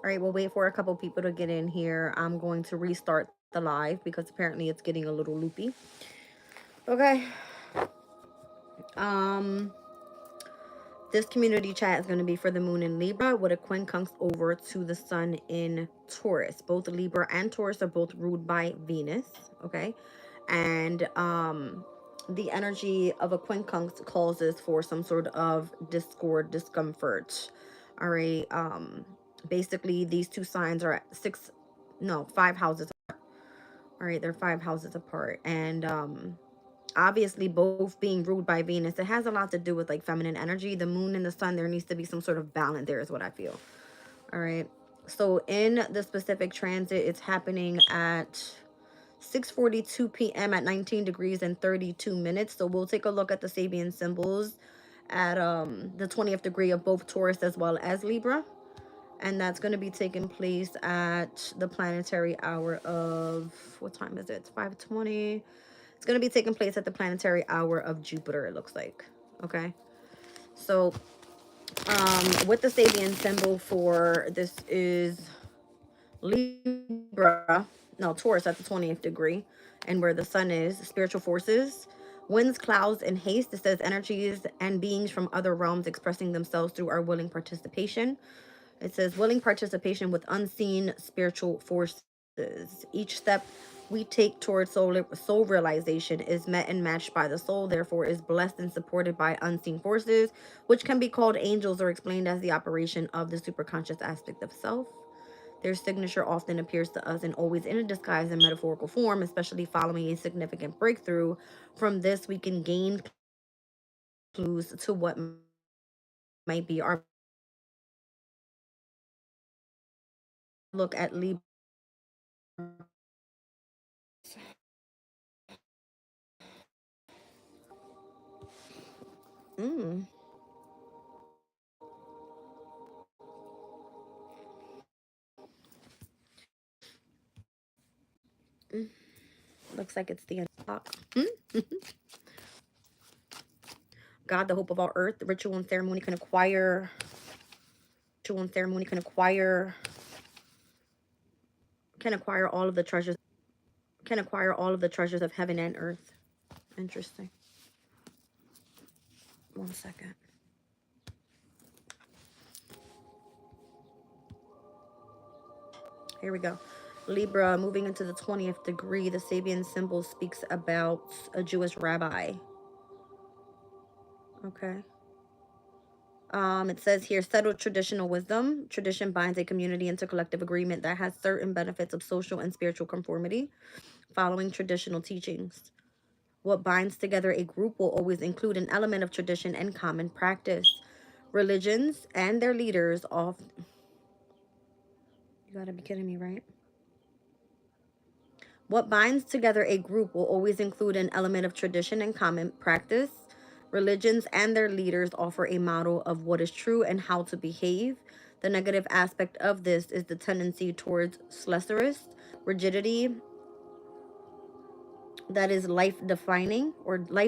right, we'll wait for a couple people to get in here. I'm going to restart the live because apparently it's getting a little loopy. Okay. Um, this community chat is going to be for the moon in Libra with a quincunx over to the sun in Taurus. Both Libra and Taurus are both ruled by Venus. Okay. And the energy of a quincunx causes for some sort of discord, discomfort. All right. Basically, these two signs are at 5 houses. All right. They're 5 houses apart. And obviously both being ruled by Venus, it has a lot to do with like feminine energy. The moon and the sun, there needs to be some sort of balance there is what I feel. All right. So in the specific transit, it's happening at 6:42 p.m. at 19 degrees and 32 minutes. So we'll take a look at the Sabian symbols at the 20th degree of both Taurus as well as Libra. And that's going to be taking place at the planetary hour of, what time is it? It's 5:20. It's going to be taking place at the planetary hour of Jupiter, it looks like. Okay. So, with the Sabian symbol for this is Libra, no, Taurus at the 20th degree, and where the sun is, spiritual forces, winds, clouds, and haste. It says energies and beings from other realms expressing themselves through our willing participation. It says willing participation with unseen spiritual forces. Each step we take towards soul realization is met and matched by the soul, therefore is blessed and supported by unseen forces, which can be called angels or explained as the operation of the superconscious aspect of self. Their signature often appears to us and always in a disguise in metaphorical form, especially following a significant breakthrough. From this, we can gain clues to what might be our look at Libra. Mm. Mm. Looks like it's the end. God, the hope of all earth. The ritual and ceremony can acquire. Ritual and ceremony can acquire all of the treasures. Can acquire all of the treasures of heaven and earth. Interesting. 1 second. Here we go. Libra, moving into the 20th degree. The Sabian symbol speaks about a Jewish rabbi. Okay. It says here, settled traditional wisdom. Tradition binds a community into collective agreement that has certain benefits of social and spiritual conformity, following traditional teachings. What binds together a group will always include an element of tradition and common practice. Religions and their leaders often... You gotta be kidding me, right? What binds together a group will always include an element of tradition and common practice. Religions and their leaders offer a model of what is true and how to behave. The negative aspect of this is the tendency towards slacerous rigidity that is life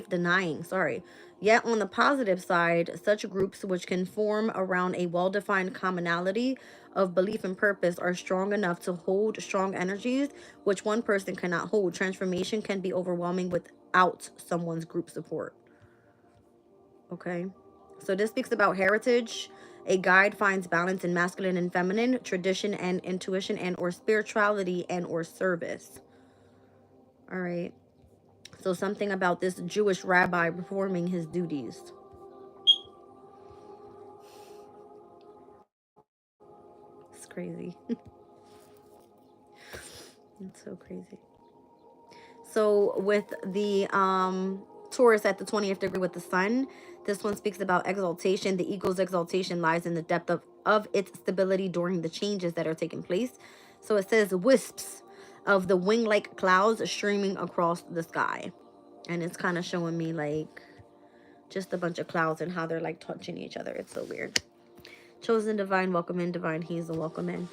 denying, sorry. Yet on the positive side, such groups which can form around a well-defined commonality of belief and purpose are strong enough to hold strong energies which one person cannot hold. Transformation can be overwhelming without someone's group support. Okay, so this speaks about heritage. A guide finds balance in masculine and feminine, tradition and intuition, and or spirituality and or service. All right. So something about this Jewish rabbi performing his duties. It's crazy. It's so crazy. So with the Taurus at the 20th degree with the sun, this one speaks about exaltation. The ego's exaltation lies in the depth of its stability during the changes that are taking place. So it says wisps of the wing-like clouds streaming across the sky. And it's kind of showing me like just a bunch of clouds and how they're like touching each other. It's so weird. Chosen divine, welcome in. Divine Hazel, welcome in.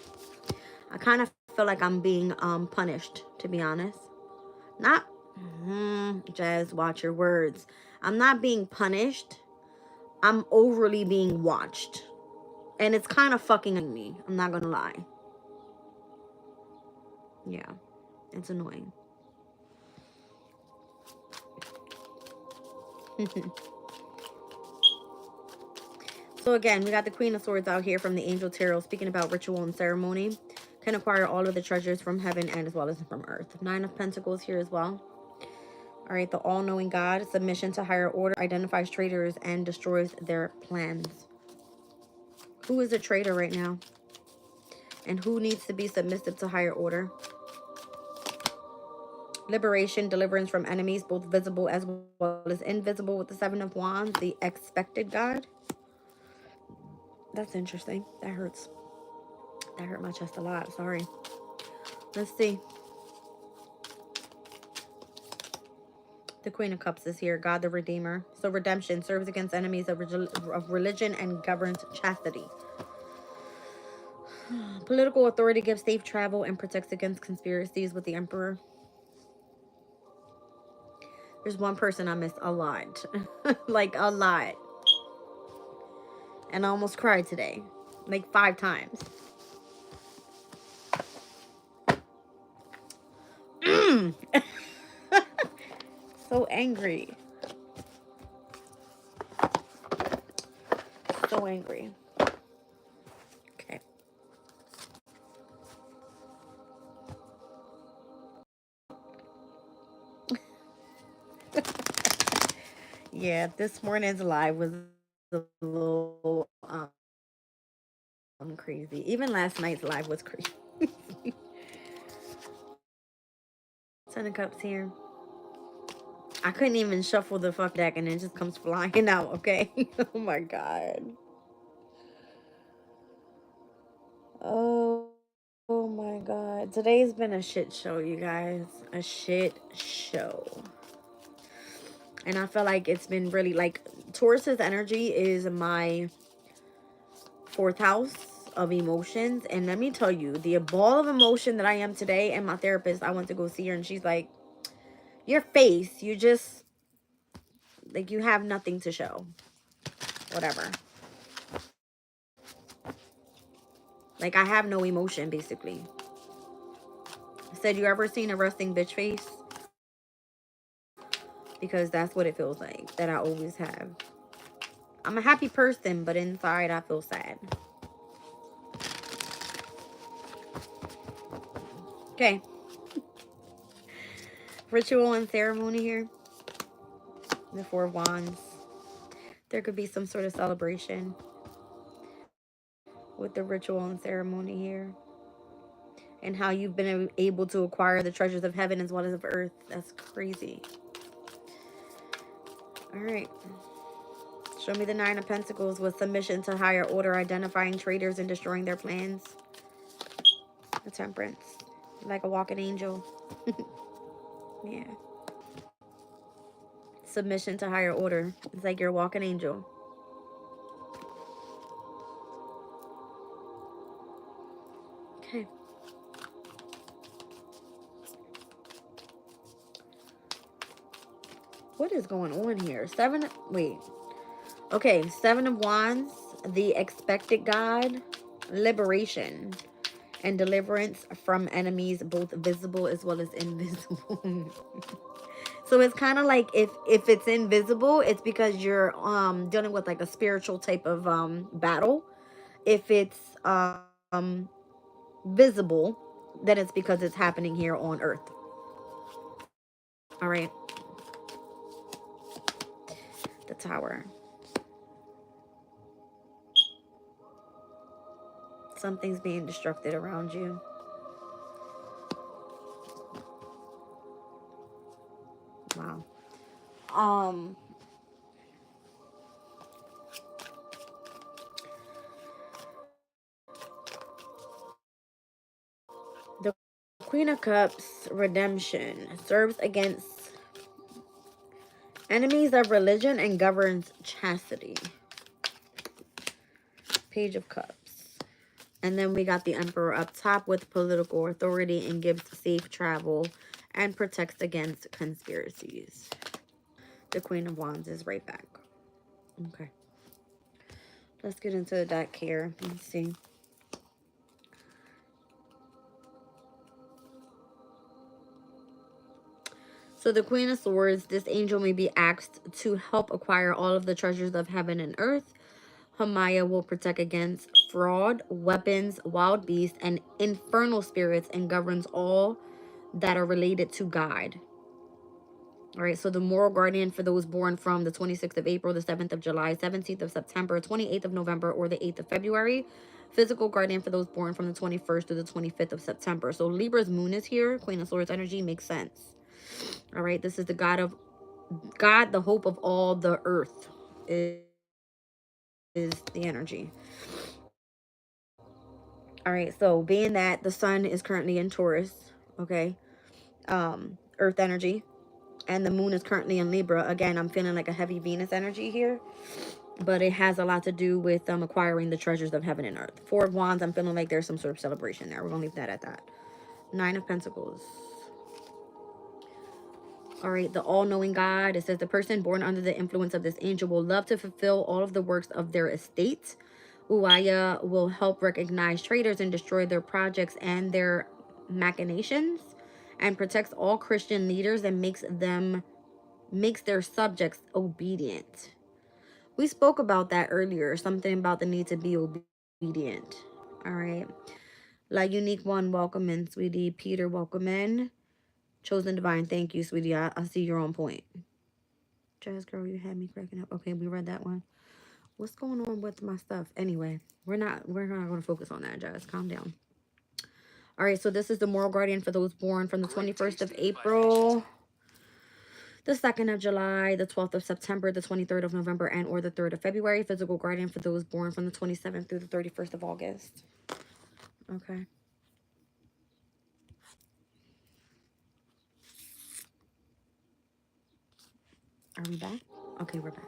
I kind of feel like I'm being punished, to be honest. Not, Jazz, watch your words. I'm not being punished. I'm overly being watched. And it's kind of fucking me. I'm not going to lie. Yeah, it's annoying. So again, we got the Queen of Swords out here from the Angel Tarot, speaking about ritual and ceremony. Can acquire all of the treasures from heaven and as well as from earth. Nine of Pentacles here as well. All right, the all-knowing God, submission to higher order, identifies traitors and destroys their plans. Who is a traitor right now? And who needs to be submissive to higher order? Liberation, deliverance from enemies, both visible as well as invisible, with the Seven of Wands, the expected God. That's interesting. That hurts. That hurt my chest a lot. Sorry. Let's see. The Queen of Cups is here. God the Redeemer. So redemption serves against enemies of religion and governs chastity. Political authority gives safe travel and protects against conspiracies with the Emperor. There's one person I missed a lot. Like a lot. And I almost cried today. Like 5 times. So angry. So angry. Okay. Yeah, this morning's live was a little crazy. Even last night's live was crazy. Ten of Cups here. I couldn't even shuffle the fuck deck and it just comes flying out, okay? Oh my god. Oh, oh my god. Today's been a shit show, you guys. A shit show. And I feel like it's been really like Taurus's energy is my 4th house of emotions. And let me tell you, the ball of emotion that I am today, and my therapist, I went to go see her and she's like, your face, you just like you have nothing to show. Whatever. Like I have no emotion basically. I said, you ever seen a resting bitch face? Because that's what it feels like that I always have. I'm a happy person, but inside I feel sad. Okay. Ritual and ceremony here. The 4 of Wands. There could be some sort of celebration with the ritual and ceremony here. And how you've been able to acquire the treasures of heaven as well as of earth. That's crazy. All right. Show me the 9 of Pentacles with submission to higher order, identifying traitors and destroying their plans. The Temperance. Like a walking angel. Yeah. Submission to higher order. It's like you're a walking angel. Okay. What is going on here? Wait. Okay, 7 of Wands, the expected God, liberation, and deliverance from enemies, both visible as well as invisible. So it's kind of like if it's invisible, it's because you're dealing with like a spiritual type of battle. If it's visible, then it's because it's happening here on earth. All right. The Tower. Something's being destructed around you. Wow. The Queen of Cups, redemption, serves against enemies of religion and governs chastity. Page of Cups. And then we got the Emperor up top with political authority and gives safe travel and protects against conspiracies. The Queen of Wands is right back. Okay. Let's get into the deck here. Let's see. So the Queen of Swords, this angel may be asked to help acquire all of the treasures of heaven and earth. Hamaya will protect against fraud, weapons, wild beasts, and infernal spirits, and governs all that are related to God. All right, so the moral guardian for those born from the 26th of April, the 7th of July, 17th of September, 28th of November, or the 8th of February. Physical guardian for those born from the 21st to the 25th of September. So Libra's moon is here. Queen of Swords energy makes sense. All right, this is the God, the hope of all the earth is the energy. All right, so being that the sun is currently in Taurus, okay, earth energy, and the moon is currently in Libra. Again, I'm feeling like a heavy Venus energy here, but it has a lot to do with acquiring the treasures of heaven and earth. Four of Wands, I'm feeling like there's some sort of celebration there. We're gonna leave that at that. Nine of Pentacles. All right, the all-knowing God. It says the person born under the influence of this angel will love to fulfill all of the works of their estate. Uaya will help recognize traitors and destroy their projects and their machinations, and protects all Christian leaders and makes their subjects obedient. We spoke about that earlier, something about the need to be obedient. All right. La Unique One, welcome in, sweetie. Peter, welcome in. Chosen Divine, thank you, sweetie. I see you're on point. Jazz Girl, you had me cracking up. Okay, we read that one. What's going on with my stuff? Anyway, we're not going to focus on that, Jazz. Calm down. All right, so this is the moral guardian for those born from the 21st of April, the 2nd of July, the 12th of September, the 23rd of November, and or the 3rd of February. Physical guardian for those born from the 27th through the 31st of August. Okay. Are we back? Okay, we're back.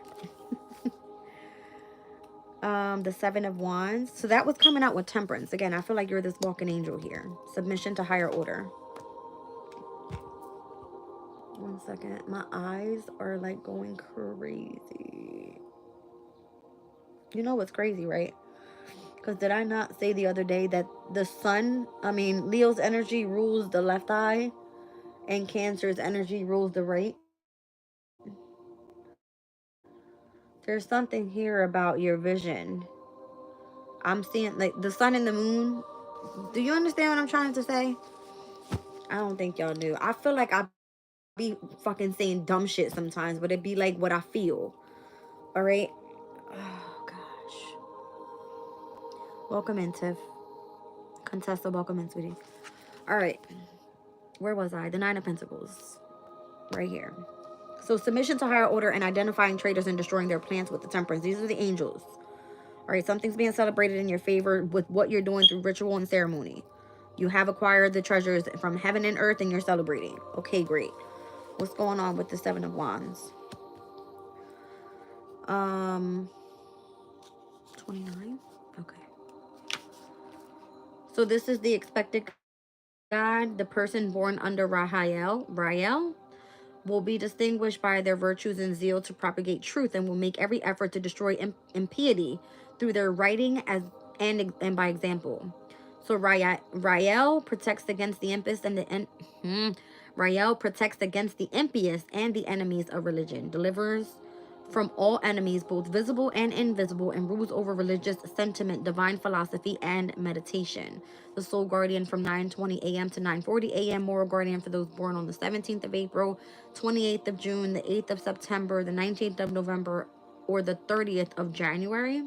The Seven of Wands. So that was coming out with Temperance. Again, I feel like you're this walking angel here. Submission to higher order. One second. My eyes are like going crazy. You know what's crazy, right? Because did I not say the other day that the sun, Leo's energy rules the left eye and Cancer's energy rules the right? There's something here about your vision. I'm seeing like the sun and the moon. Do you understand what I'm trying to say? I don't think y'all do. I feel like I be fucking saying dumb shit sometimes, but it be like what I feel. All right? Oh, gosh. Welcome in, Tiff. Contessa, welcome in, sweetie. All right. Where was I? The Nine of Pentacles. Right here. So submission to higher order and identifying traitors and destroying their plans with the Temperance. These are the angels. All right. Something's being celebrated in your favor with what you're doing through ritual and ceremony. You have acquired the treasures from heaven and earth and you're celebrating. Okay, great. What's going on with the Seven of Wands? 29. Okay. So this is the expected God. The person born under Rael will be distinguished by their virtues and zeal to propagate truth, and will make every effort to destroy impiety through their writing and by example. So Rael protects against the impious and Rael protects against the impious and the enemies of religion, delivers from all enemies, both visible and invisible, and rules over religious sentiment, divine philosophy, and meditation. The soul guardian from 9:20 a.m. to 9:40 a.m. Moral guardian for those born on the 17th of April, 28th of June, the 8th of September, the 19th of November, or the 30th of January.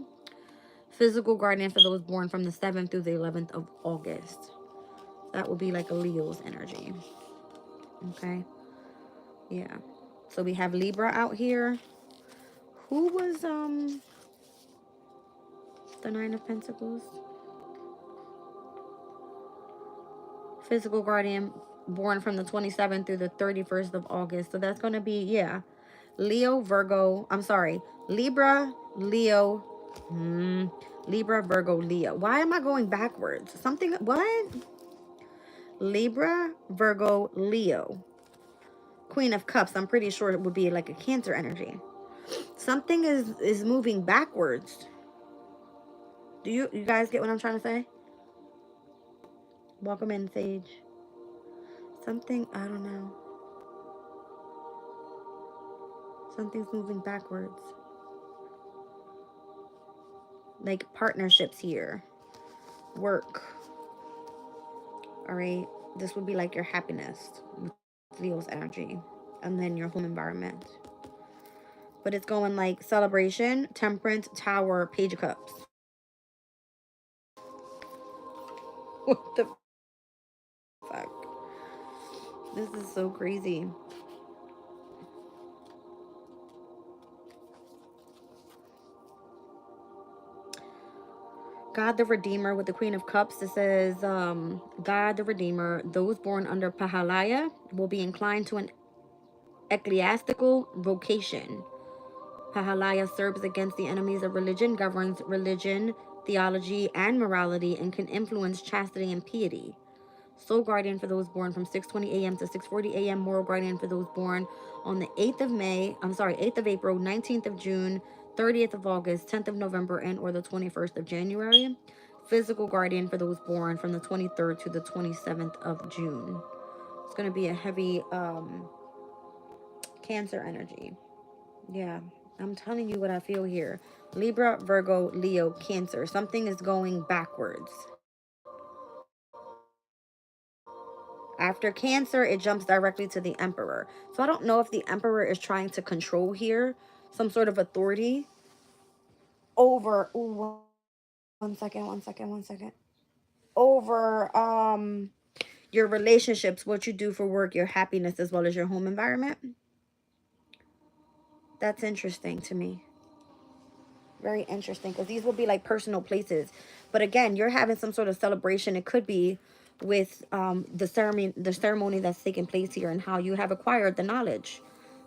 Physical guardian for those born from the 7th through the 11th of August. That would be like a Leo's energy. Okay. Yeah. So we have Libra out here. Who was the Nine of Pentacles? Physical guardian born from the 27th through the 31st of August. So that's going to be, yeah, Leo, Virgo. I'm sorry. Libra, Leo. Libra, Virgo, Leo. Why am I going backwards? Something, what? Libra, Virgo, Leo. Queen of Cups. I'm pretty sure it would be like a Cancer energy. Something is moving backwards. Do you guys get what I'm trying to say? Welcome in, Sage. Something, I don't know. Something's moving backwards. Like partnerships here. Work. All right. This would be like your happiness with Leo's energy. And then your home environment. But it's going like celebration, temperance, tower, page of cups. What the fuck? This is so crazy. God the Redeemer with the Queen of Cups. This says, God the Redeemer, those born under Pahalaya will be inclined to an ecclesiastical vocation. Pahalaya serves against the enemies of religion, governs religion, theology, and morality, and can influence chastity and piety. Soul guardian for those born from 6:20 a.m. to 6:40 a.m. Moral guardian for those born on the 8th of April, 19th of June, 30th of August, 10th of November, and or the 21st of January. Physical guardian for those born from the 23rd to the 27th of June. It's going to be a heavy Cancer energy. Yeah, I'm telling you what I feel here. Libra, Virgo, Leo, Cancer. Something is going backwards. After Cancer, it jumps directly to the Emperor. So I don't know if the Emperor is trying to control here some sort of authority over. Ooh, one second. Over your relationships, what you do for work, your happiness, as well as your home environment. That's interesting to me. Very interesting, because these will be like personal places. But again, you're having some sort of celebration. It could be with the ceremony that's taking place here, and how you have acquired the knowledge.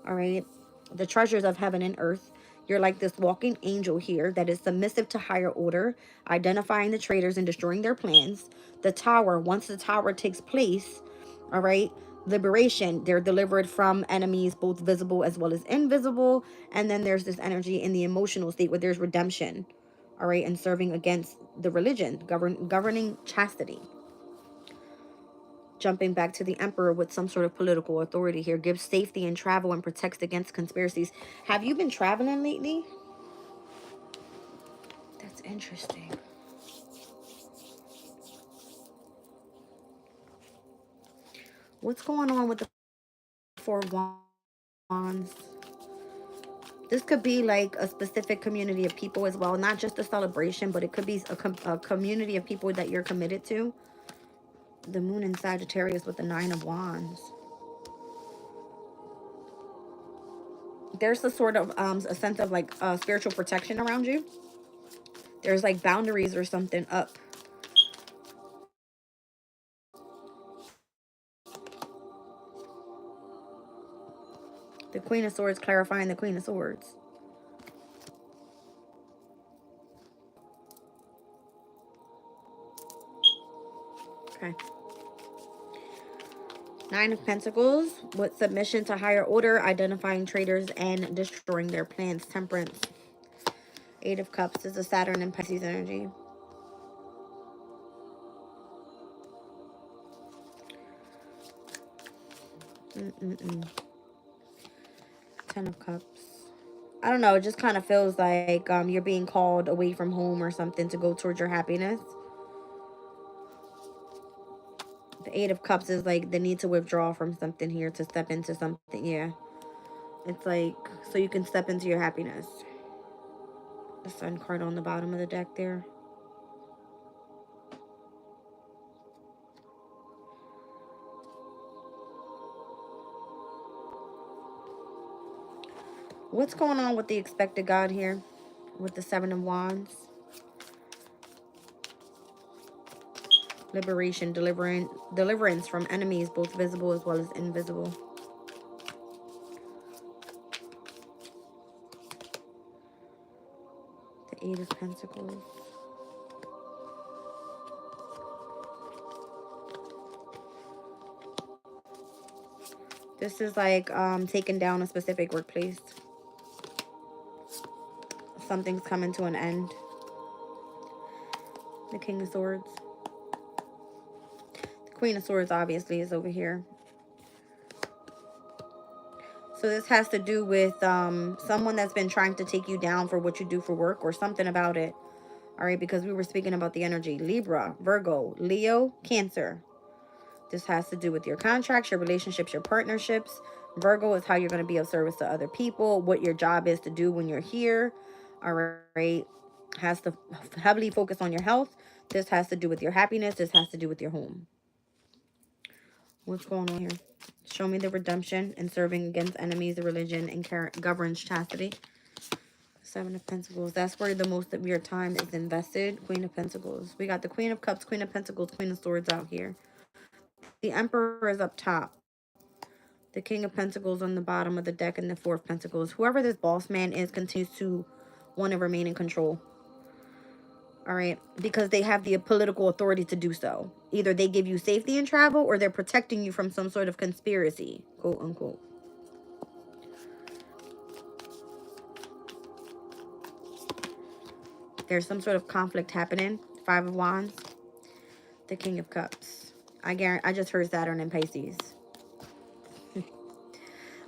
All right, the treasures of heaven and earth. You're like this walking angel here that is submissive to higher order, identifying the traitors and destroying their plans. The tower, once the tower takes place, all right, liberation, they're delivered from enemies, both visible as well as invisible. And then there's this energy in the emotional state where there's redemption, all right, and serving against the religion, governing chastity. Jumping back to the Emperor with some sort of political authority here, gives safety in travel and protects against conspiracies. Have you been traveling lately? That's interesting. What's going on with the Four of Wands? This could be like a specific community of people as well. Not just a celebration, but it could be a community of people that you're committed to. The moon in Sagittarius with the Nine of Wands. There's a sort of a sense of like spiritual protection around you. There's like boundaries or something up. The Queen of Swords clarifying the Queen of Swords. Okay. Nine of Pentacles with submission to higher order, identifying traitors and destroying their plans. Temperance. Eight of Cups is a Saturn and Pisces energy. Ten of Cups. I don't know. It just kind of feels like you're being called away from home or something to go towards your happiness. The Eight of Cups is like the need to withdraw from something here to step into something. Yeah. It's like so you can step into your happiness. The Sun card on the bottom of the deck there. What's going on with the expected God here? With the Seven of Wands. Liberation, deliverance from enemies, both visible as well as invisible. The Eight of Pentacles. This is like taking down a specific workplace. Something's coming to an end. The King of Swords. The Queen of Swords obviously is over here. So this has to do with someone that's been trying to take you down for what you do for work or something about it. All right, because we were speaking about the energy. Libra, Virgo, Leo, Cancer. This has to do with your contracts, your relationships, your partnerships. Virgo is how you're going to be of service to other people, what your job is to do when you're here. All right. Has to heavily focus on your health. This has to do with your happiness. This has to do with your home. What's going on here? Show me the redemption and serving against enemies, the religion, and governs chastity. Seven of Pentacles. That's where the most of your time is invested. Queen of Pentacles. We got the Queen of Cups, Queen of Pentacles, Queen of Swords out here. The Emperor is up top. The King of Pentacles on the bottom of the deck, and the Four of Pentacles. Whoever this boss man is continues to want to remain in control. All right, because they have the political authority to do so. Either they give you safety in travel, or they're protecting you from some sort of conspiracy, quote unquote. There's some sort of conflict happening. Five of Wands, the King of Cups. I just heard Saturn and Pisces.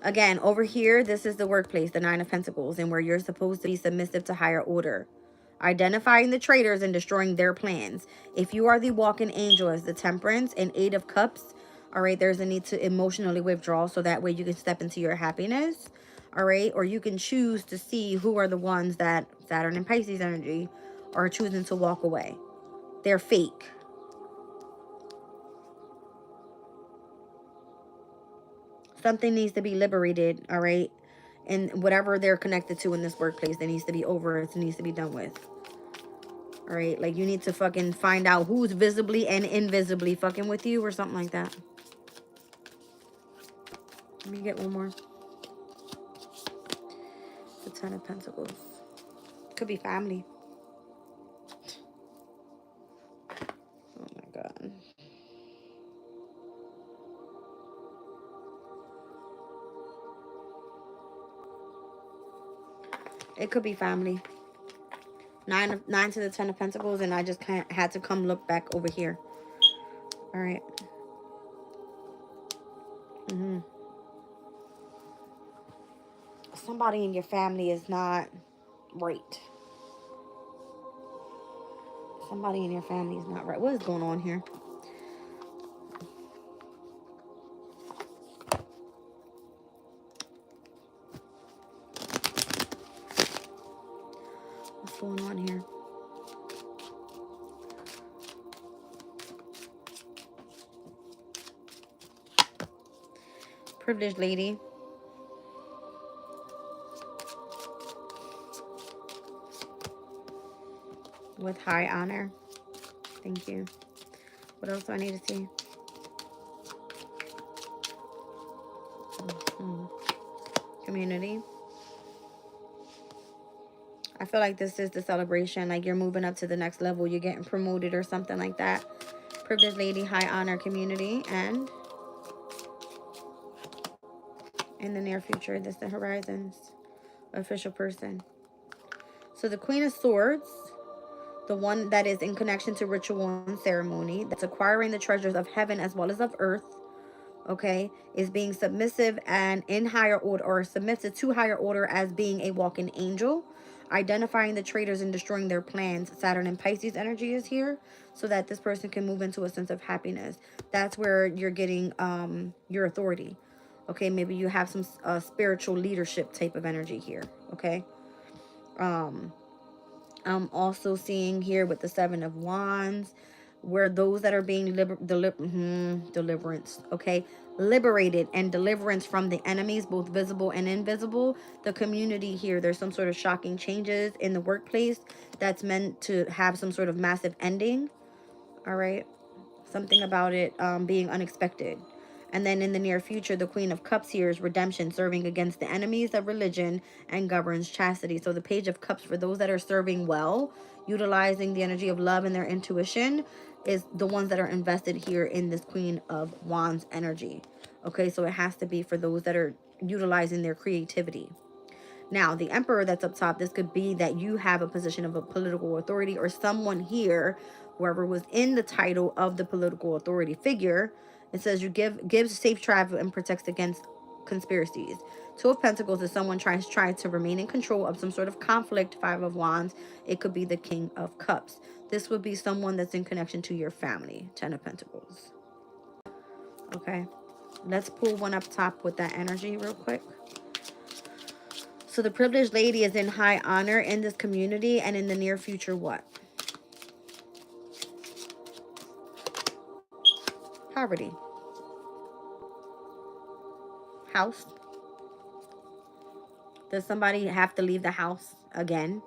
Again, over here, this is the workplace, the Nine of Pentacles, and where you're supposed to be submissive to higher order. Identifying the traitors and destroying their plans. If you are the walking angel as the Temperance and Eight of Cups, all right, there's a need to emotionally withdraw so that way you can step into your happiness, all right? Or you can choose to see who are the ones that Saturn and Pisces energy are choosing to walk away. They're fake. Something needs to be liberated, all right? And whatever they're connected to in this workplace, that needs to be over. It needs to be done with. All right? Like, you need to fucking find out who's visibly and invisibly fucking with you or something like that. Let me get one more. The Ten of Pentacles. Could be family. Oh, my God. It could be family. Nine to the Ten of Pentacles, and I just had to come look back over here. All right. Somebody in your family is not right. Somebody in your family is not right. What is going on here? What's going on here? Privileged lady. With high honor. Thank you. What else do I need to see? Community. I feel like this is the celebration. Like, you're moving up to the next level. You're getting promoted or something like that. Privileged lady, high honor, community. And in the near future, this is the horizons. Official person. So the Queen of Swords, the one that is in connection to ritual and ceremony, that's acquiring the treasures of heaven as well as of earth, okay, is being submissive and in higher order, or submissive to higher order as being a walking angel, identifying the traitors and destroying their plans. Saturn and Pisces energy is here so that this person can move into a sense of happiness. That's where you're getting your authority. Okay, maybe you have some spiritual leadership type of energy here. Okay. I'm also seeing here with the Seven of Wands, where those that are being deliverance, okay, liberated and deliverance from the enemies, both visible and invisible. The community here, there's some sort of shocking changes in the workplace that's meant to have some sort of massive ending. All right, something about it being unexpected. And then in the near future, the Queen of Cups here is redemption, serving against the enemies of religion and governs chastity. So the Page of Cups, for those that are serving well, utilizing the energy of love and their intuition, is the ones that are invested here in this Queen of Wands energy. Okay, so it has to be for those that are utilizing their creativity. Now, the Emperor that's up top, this could be that you have a position of a political authority, or someone here, whoever was in the title of the political authority figure. It says you gives safe travel and protects against conspiracies. Two of Pentacles is someone trying to remain in control of some sort of conflict. Five of Wands, it could be the King of Cups. This would be someone that's in connection to your family. Ten of Pentacles. Okay, let's pull one up top with that energy real quick. So the privileged lady is in high honor in this community, and in the near future, what? Poverty. House. Does somebody have to leave the house again?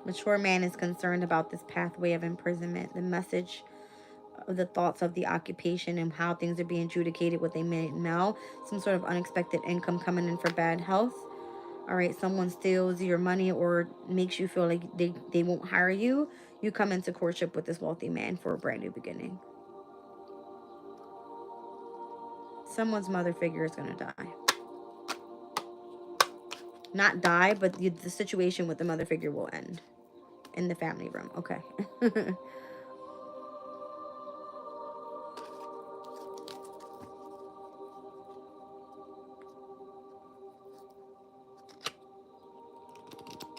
Mature man is concerned about this pathway of imprisonment. The message of the thoughts of the occupation and how things are being adjudicated, what they may know. Some sort of unexpected income coming in for bad health. All right, someone steals your money or makes you feel like they won't hire you. You come into courtship with this wealthy man for a brand new beginning. Someone's mother figure is going to die. Not die, but the situation with the mother figure will end in the family room. Okay.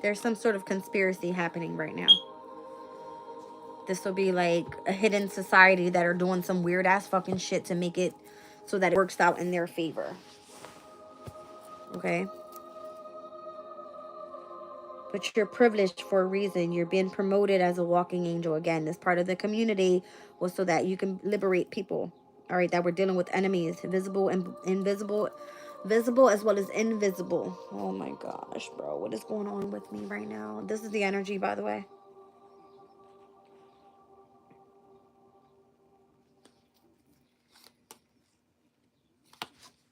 There's some sort of conspiracy happening right now. This will be like a hidden society that are doing some weird ass fucking shit to make it so that it works out in their favor. Okay? But you're privileged for a reason. You're being promoted as a walking angel. Again, this part of the community was so that you can liberate people. All right, that we're dealing with enemies, visible and invisible, visible as well as invisible. Oh my gosh, bro, what is going on with me right now? This is the energy, by the way.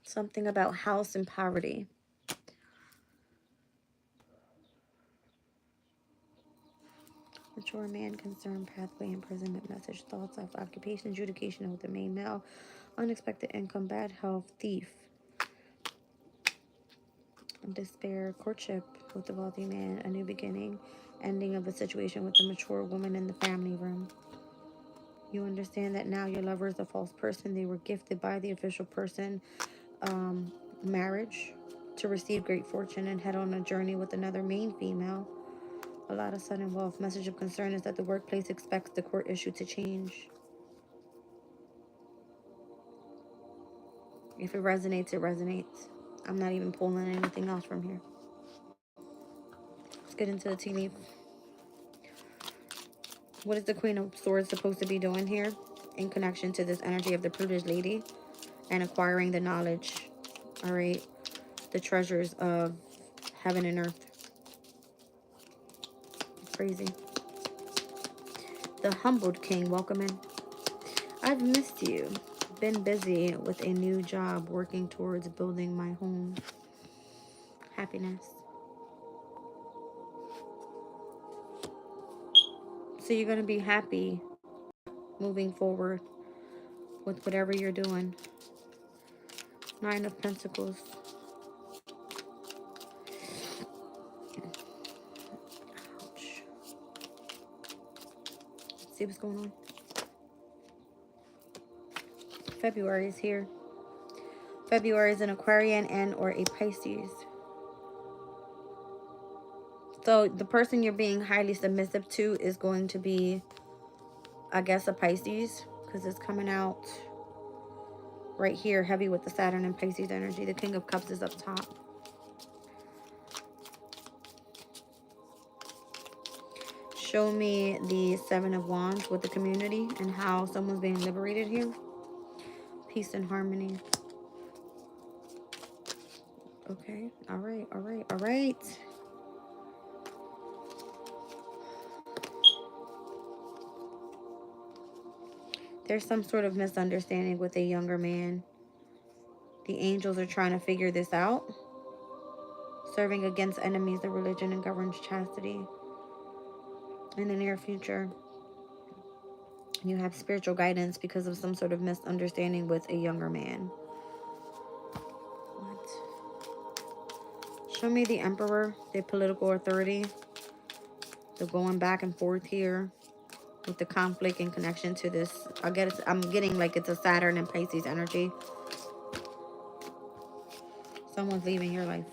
Something about house and poverty. Mature man, concern, pathway, imprisonment, message, thoughts of occupation, adjudication with the main male, unexpected income, bad health, thief, despair, courtship with the wealthy man, a new beginning, ending of a situation with the mature woman in the family room. You understand that now your lover is a false person. They were gifted by the official person, marriage, to receive great fortune and head on a journey with another main female. A lot of sudden wealth. Message of concern is that the workplace expects the court issue to change. If it resonates, it resonates. I'm not even pulling anything else from here. Let's get into the tea leaf. What is the Queen of Swords supposed to be doing here in connection to this energy of the privileged lady and acquiring the knowledge, all right, the treasures of heaven and earth? Crazy. The humbled king, welcome in. I've missed you. Been busy with a new job, working towards building my home. Happiness. So you're going to be happy moving forward with whatever you're doing. Nine of Pentacles. Ouch. Let's see what's going on. February is here. February is an Aquarian and or a Pisces. So the person you're being highly submissive to is going to be, I guess, a Pisces, because it's coming out right here heavy with the Saturn and Pisces energy. The King of Cups is up top. Show me the Seven of Wands with the community and how someone's being liberated here. Peace and harmony. Okay. All right. All right. All right. There's some sort of misunderstanding with a younger man. The angels are trying to figure this out. Serving against enemies, the religion and governs chastity. In the near future, you have spiritual guidance because of some sort of misunderstanding with a younger man. What? Show me the Emperor, the political authority. The going back and forth here. with the conflict in connection to this. I'm getting like it's a Saturn and Pisces energy. Someone's leaving your life.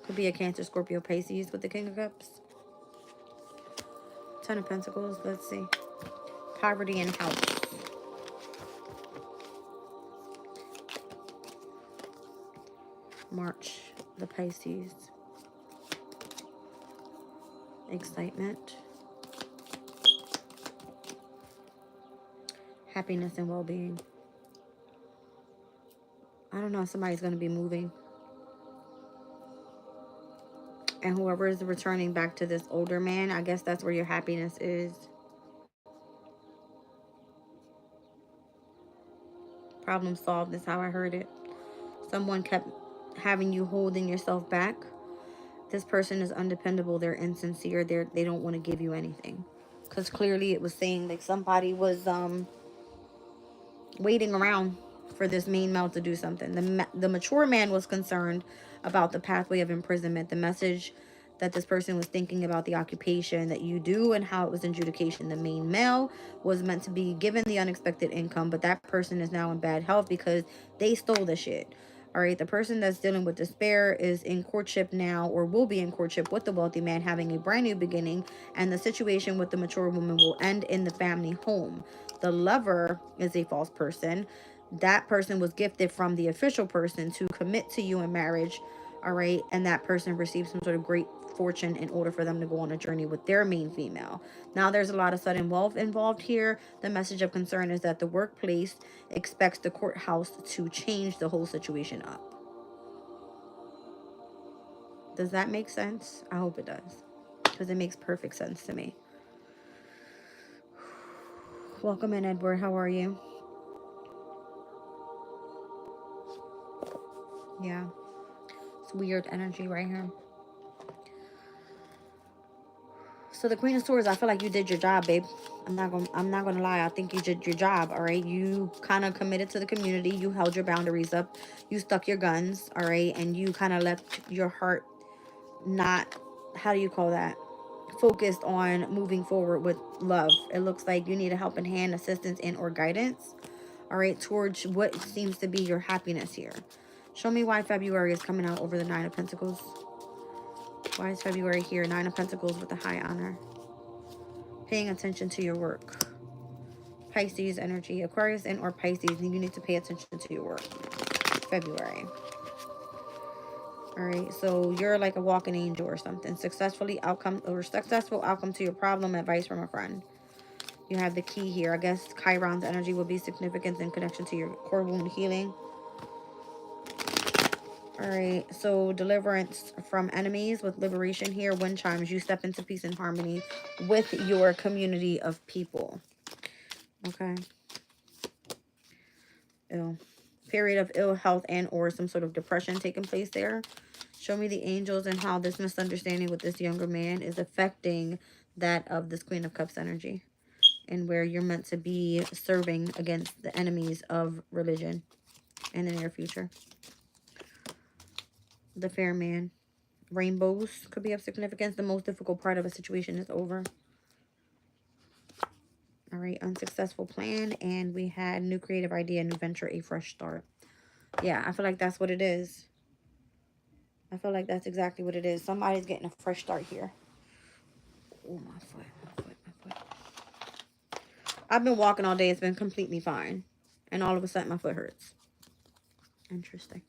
Could be a Cancer, Scorpio, Pisces with the King of Cups. Ten of Pentacles. Let's see. Poverty and health. March, the Pisces. Excitement. Happiness and well-being. I don't know, somebody's going to be moving. And whoever is returning back to this older man, I guess that's where your happiness is. Problem solved is how I heard it. Someone kept having you holding yourself back. This person is undependable. They're insincere. They don't want to give you anything. Because clearly it was saying like somebody was waiting around for this main male to do something. The mature man was concerned about the pathway of imprisonment. The message that this person was thinking about the occupation that you do and how it was adjudication. The main male was meant to be given the unexpected income, but that person is now in bad health because they stole the shit. All right, the person that's dealing with despair is in courtship now, or will be in courtship with the wealthy man, having a brand new beginning, and the situation with the mature woman will end in the family home. The lover is a false person. That person was gifted from the official person to commit to you in marriage, all right, and that person received some sort of great fortune in order for them to go on a journey with their main female. Now there's a lot of sudden wealth involved here. The message of concern is that the workplace expects the courthouse to change the whole situation up. Does that make sense? I hope it does, because it makes perfect sense to me. Welcome in, Edward. How are you? Yeah, it's weird energy right here. So the Queen of Swords, I feel like you did your job, babe. I'm not gonna lie. I think you did your job. All right, you kind of committed to the community. You held your boundaries up. You stuck your guns. All right, and you kind of left your heart not, how do you call that, focused on moving forward with love. It looks like you need a helping hand, assistance, and or guidance. All right, towards what seems to be your happiness here. Show me why February is coming out over the Nine of Pentacles. Why is February here? Nine of Pentacles with the high honor. Paying attention to your work. Pisces energy. Aquarius and or Pisces. You need to pay attention to your work. February. Alright, so you're like a walking angel or something. Successful outcome to your problem. Advice from a friend. You have the key here. I guess Chiron's energy will be significant in connection to your core wound healing. Alright, so deliverance from enemies with liberation here. Wind chimes. You step into peace and harmony with your community of people. Okay. Period of ill health and or some sort of depression taking place there. Show me the angels and how this misunderstanding with this younger man is affecting that of this Queen of Cups energy. And where you're meant to be serving against the enemies of religion in the near future. The fair man. Rainbows could be of significance. The most difficult part of a situation is over. All right, unsuccessful plan. And we had new creative idea, new venture, a fresh start. Yeah, I feel like that's what it is. I feel like that's exactly what it is. Somebody's getting a fresh start here. Oh, my foot, my foot, my foot. I've been walking all day. It's been completely fine. And all of a sudden, my foot hurts. Interesting.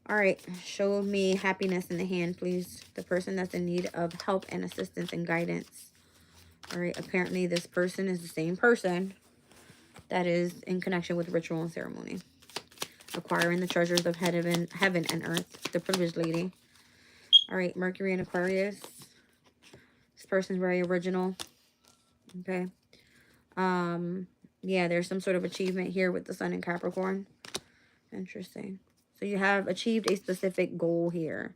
All right. Show me happiness in the hand, please. The person that's in need of help and assistance and guidance. All right. Apparently, this person is the same person that is in connection with ritual and ceremony. Acquiring the treasures of heaven and earth. The privileged lady. All right. Mercury and Aquarius. This person's very original. Okay. Yeah, there's some sort of achievement here with the Sun in Capricorn. Interesting. So you have achieved a specific goal here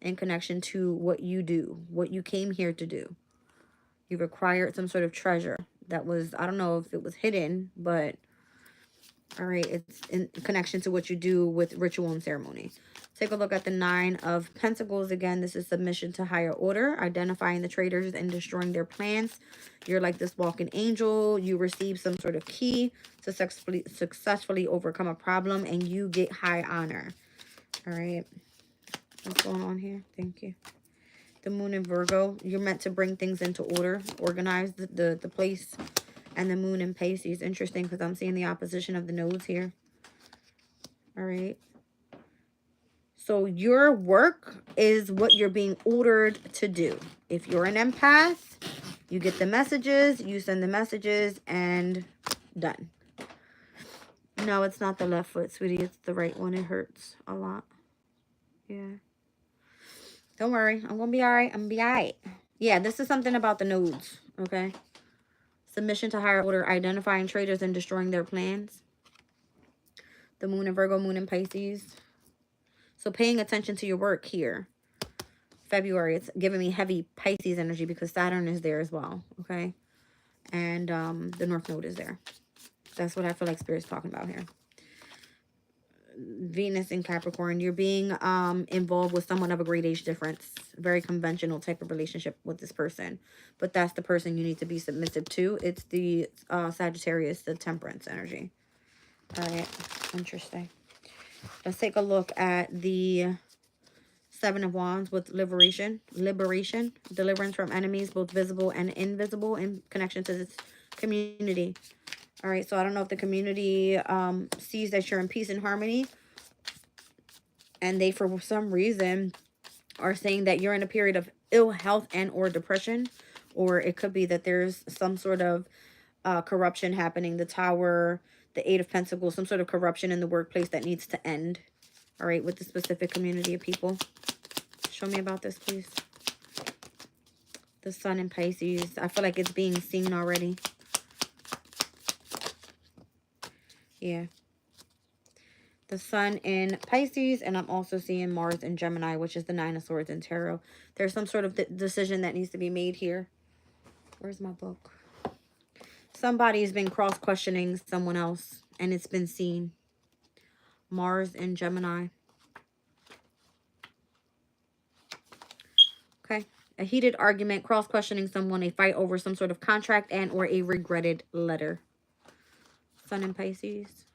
in connection to what you do, what you came here to do. You've acquired some sort of treasure that was, I don't know if it was hidden, but All right, it's in connection to what you do with ritual and ceremony. Take a look at the Nine of Pentacles. Again, this is submission to higher order, identifying the traitors and destroying their plans. You're like this walking angel. You receive some sort of key to successfully overcome a problem, and you get high honor. All right, what's going on here? Thank you. The Moon in Virgo, you're meant to bring things into order, organize the place. And the Moon in Pisces. Interesting, because I'm seeing the opposition of the nodes here. All right. So your work is what you're being ordered to do. If you're an empath, you get the messages, you send the messages, and done. No, it's not the left foot, sweetie. It's the right one. It hurts a lot. Yeah. Don't worry. I'm going to be all right. I'm going to be all right. Yeah, this is something about the nodes, okay? Submission to higher order, identifying traitors and destroying their plans. The Moon in Virgo, Moon in Pisces. So paying attention to your work here. February, it's giving me heavy Pisces energy because Saturn is there as well, okay? And the North Node is there. That's what I feel like Spirit's talking about here. Venus in Capricorn, you're being involved with someone of a great age difference. Very conventional type of relationship with this person. But that's the person you need to be submissive to. It's the Sagittarius, the Temperance energy. All right, interesting. Let's take a look at the Seven of Wands with liberation, deliverance from enemies, both visible and invisible, in connection to this community. All right, so I don't know if the community sees that you're in peace and harmony, and they, for some reason, are saying that you're in a period of ill health and or depression, or it could be that there's some sort of corruption happening. The Tower, the Eight of Pentacles, some sort of corruption in the workplace that needs to end. All right, with the specific community of people. Show me about this, please. The Sun in Pisces. I feel like it's being seen already. Yeah. The Sun in Pisces, and I'm also seeing Mars in Gemini, which is the Nine of Swords in Tarot. There's some sort of decision that needs to be made here. Where's my book? Somebody's been cross-questioning someone else, and it's been seen. Mars in Gemini. Okay. A heated argument, cross-questioning someone, a fight over some sort of contract and or a regretted letter. Sun in Pisces.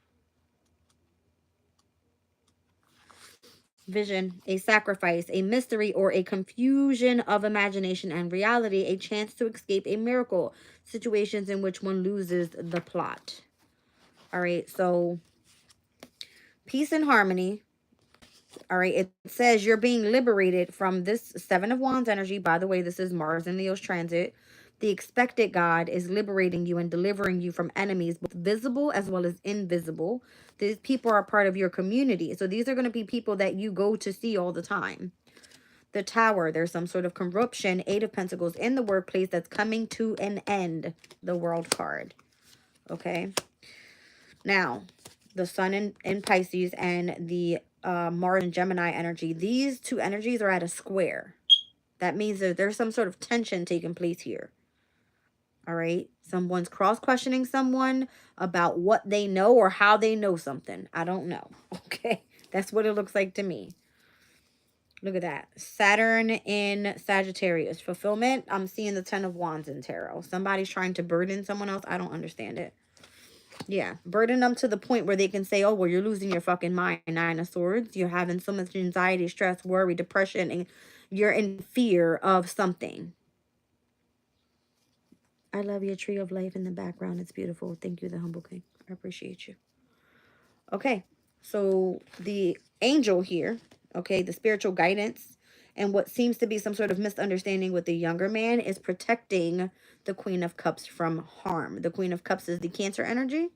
Vision, a sacrifice, a mystery, or a confusion of imagination and reality, a chance to escape a miracle, situations in which one loses the plot. All right, so peace and harmony. All right, it says you're being liberated from this Seven of Wands energy. By the way, this is Mars in Leo's transit. The expected God is liberating you and delivering you from enemies, both visible as well as invisible. These people are part of your community. So these are going to be people that you go to see all the time. The Tower, there's some sort of corruption, Eight of Pentacles in the workplace that's coming to an end. The World card. Okay. Now, the Sun in Pisces and the Mars and Gemini energy. These two energies are at a square. That means that there's some sort of tension taking place here. All right. Someone's cross-questioning someone about what they know or how they know something. I don't know. Okay. That's what it looks like to me. Look at that. Saturn in Sagittarius. Fulfillment. I'm seeing the Ten of Wands in Tarot. Somebody's trying to burden someone else. I don't understand it. Yeah. Burden them to the point where they can say, oh, well, you're losing your fucking mind. Nine of Swords. You're having so much anxiety, stress, worry, depression, and you're in fear of something. I love your tree of life in the background. It's beautiful. Thank you, the Humble King. I appreciate you. Okay. So the angel here, okay, the spiritual guidance and what seems to be some sort of misunderstanding with the younger man is protecting the Queen of Cups from harm. The Queen of Cups is the Cancer energy.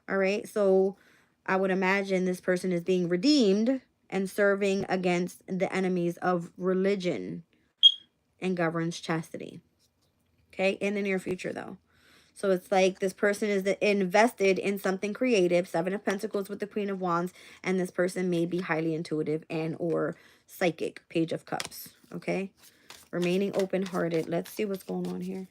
All right. So I would imagine this person is being redeemed and serving against the enemies of religion and governs chastity. Okay, in the near future, though. So it's like this person is invested in something creative, Seven of Pentacles with the Queen of Wands, and this person may be highly intuitive and or psychic, Page of Cups, okay? Remaining open-hearted. Let's see what's going on here.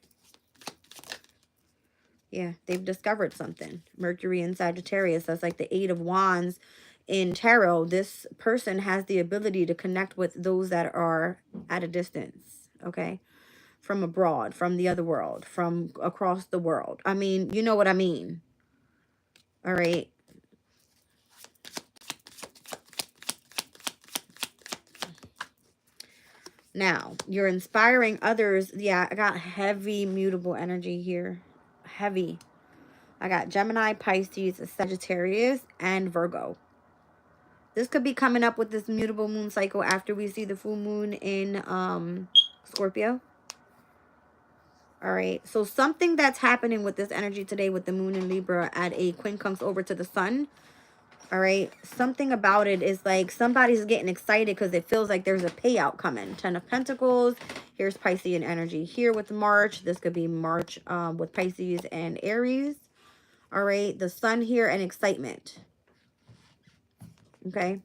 Yeah, they've discovered something. Mercury in Sagittarius, that's like the Eight of Wands in tarot. This person has the ability to connect with those that are at a distance, okay? From abroad, from the other world, from across the world. I mean, you know what I mean. All right. Now, you're inspiring others. Yeah, I got heavy mutable energy here. Heavy. I got Gemini, Pisces, Sagittarius, and Virgo. This could be coming up with this mutable moon cycle after we see the full moon in Scorpio. All right. So something that's happening with this energy today with the moon in Libra at a quincunx over to the sun. All right. Something about it is like somebody's getting excited because it feels like there's a payout coming. Ten of Pentacles. Here's Piscean energy here with March. This could be March with Pisces and Aries. All right. The sun here and excitement. Okay.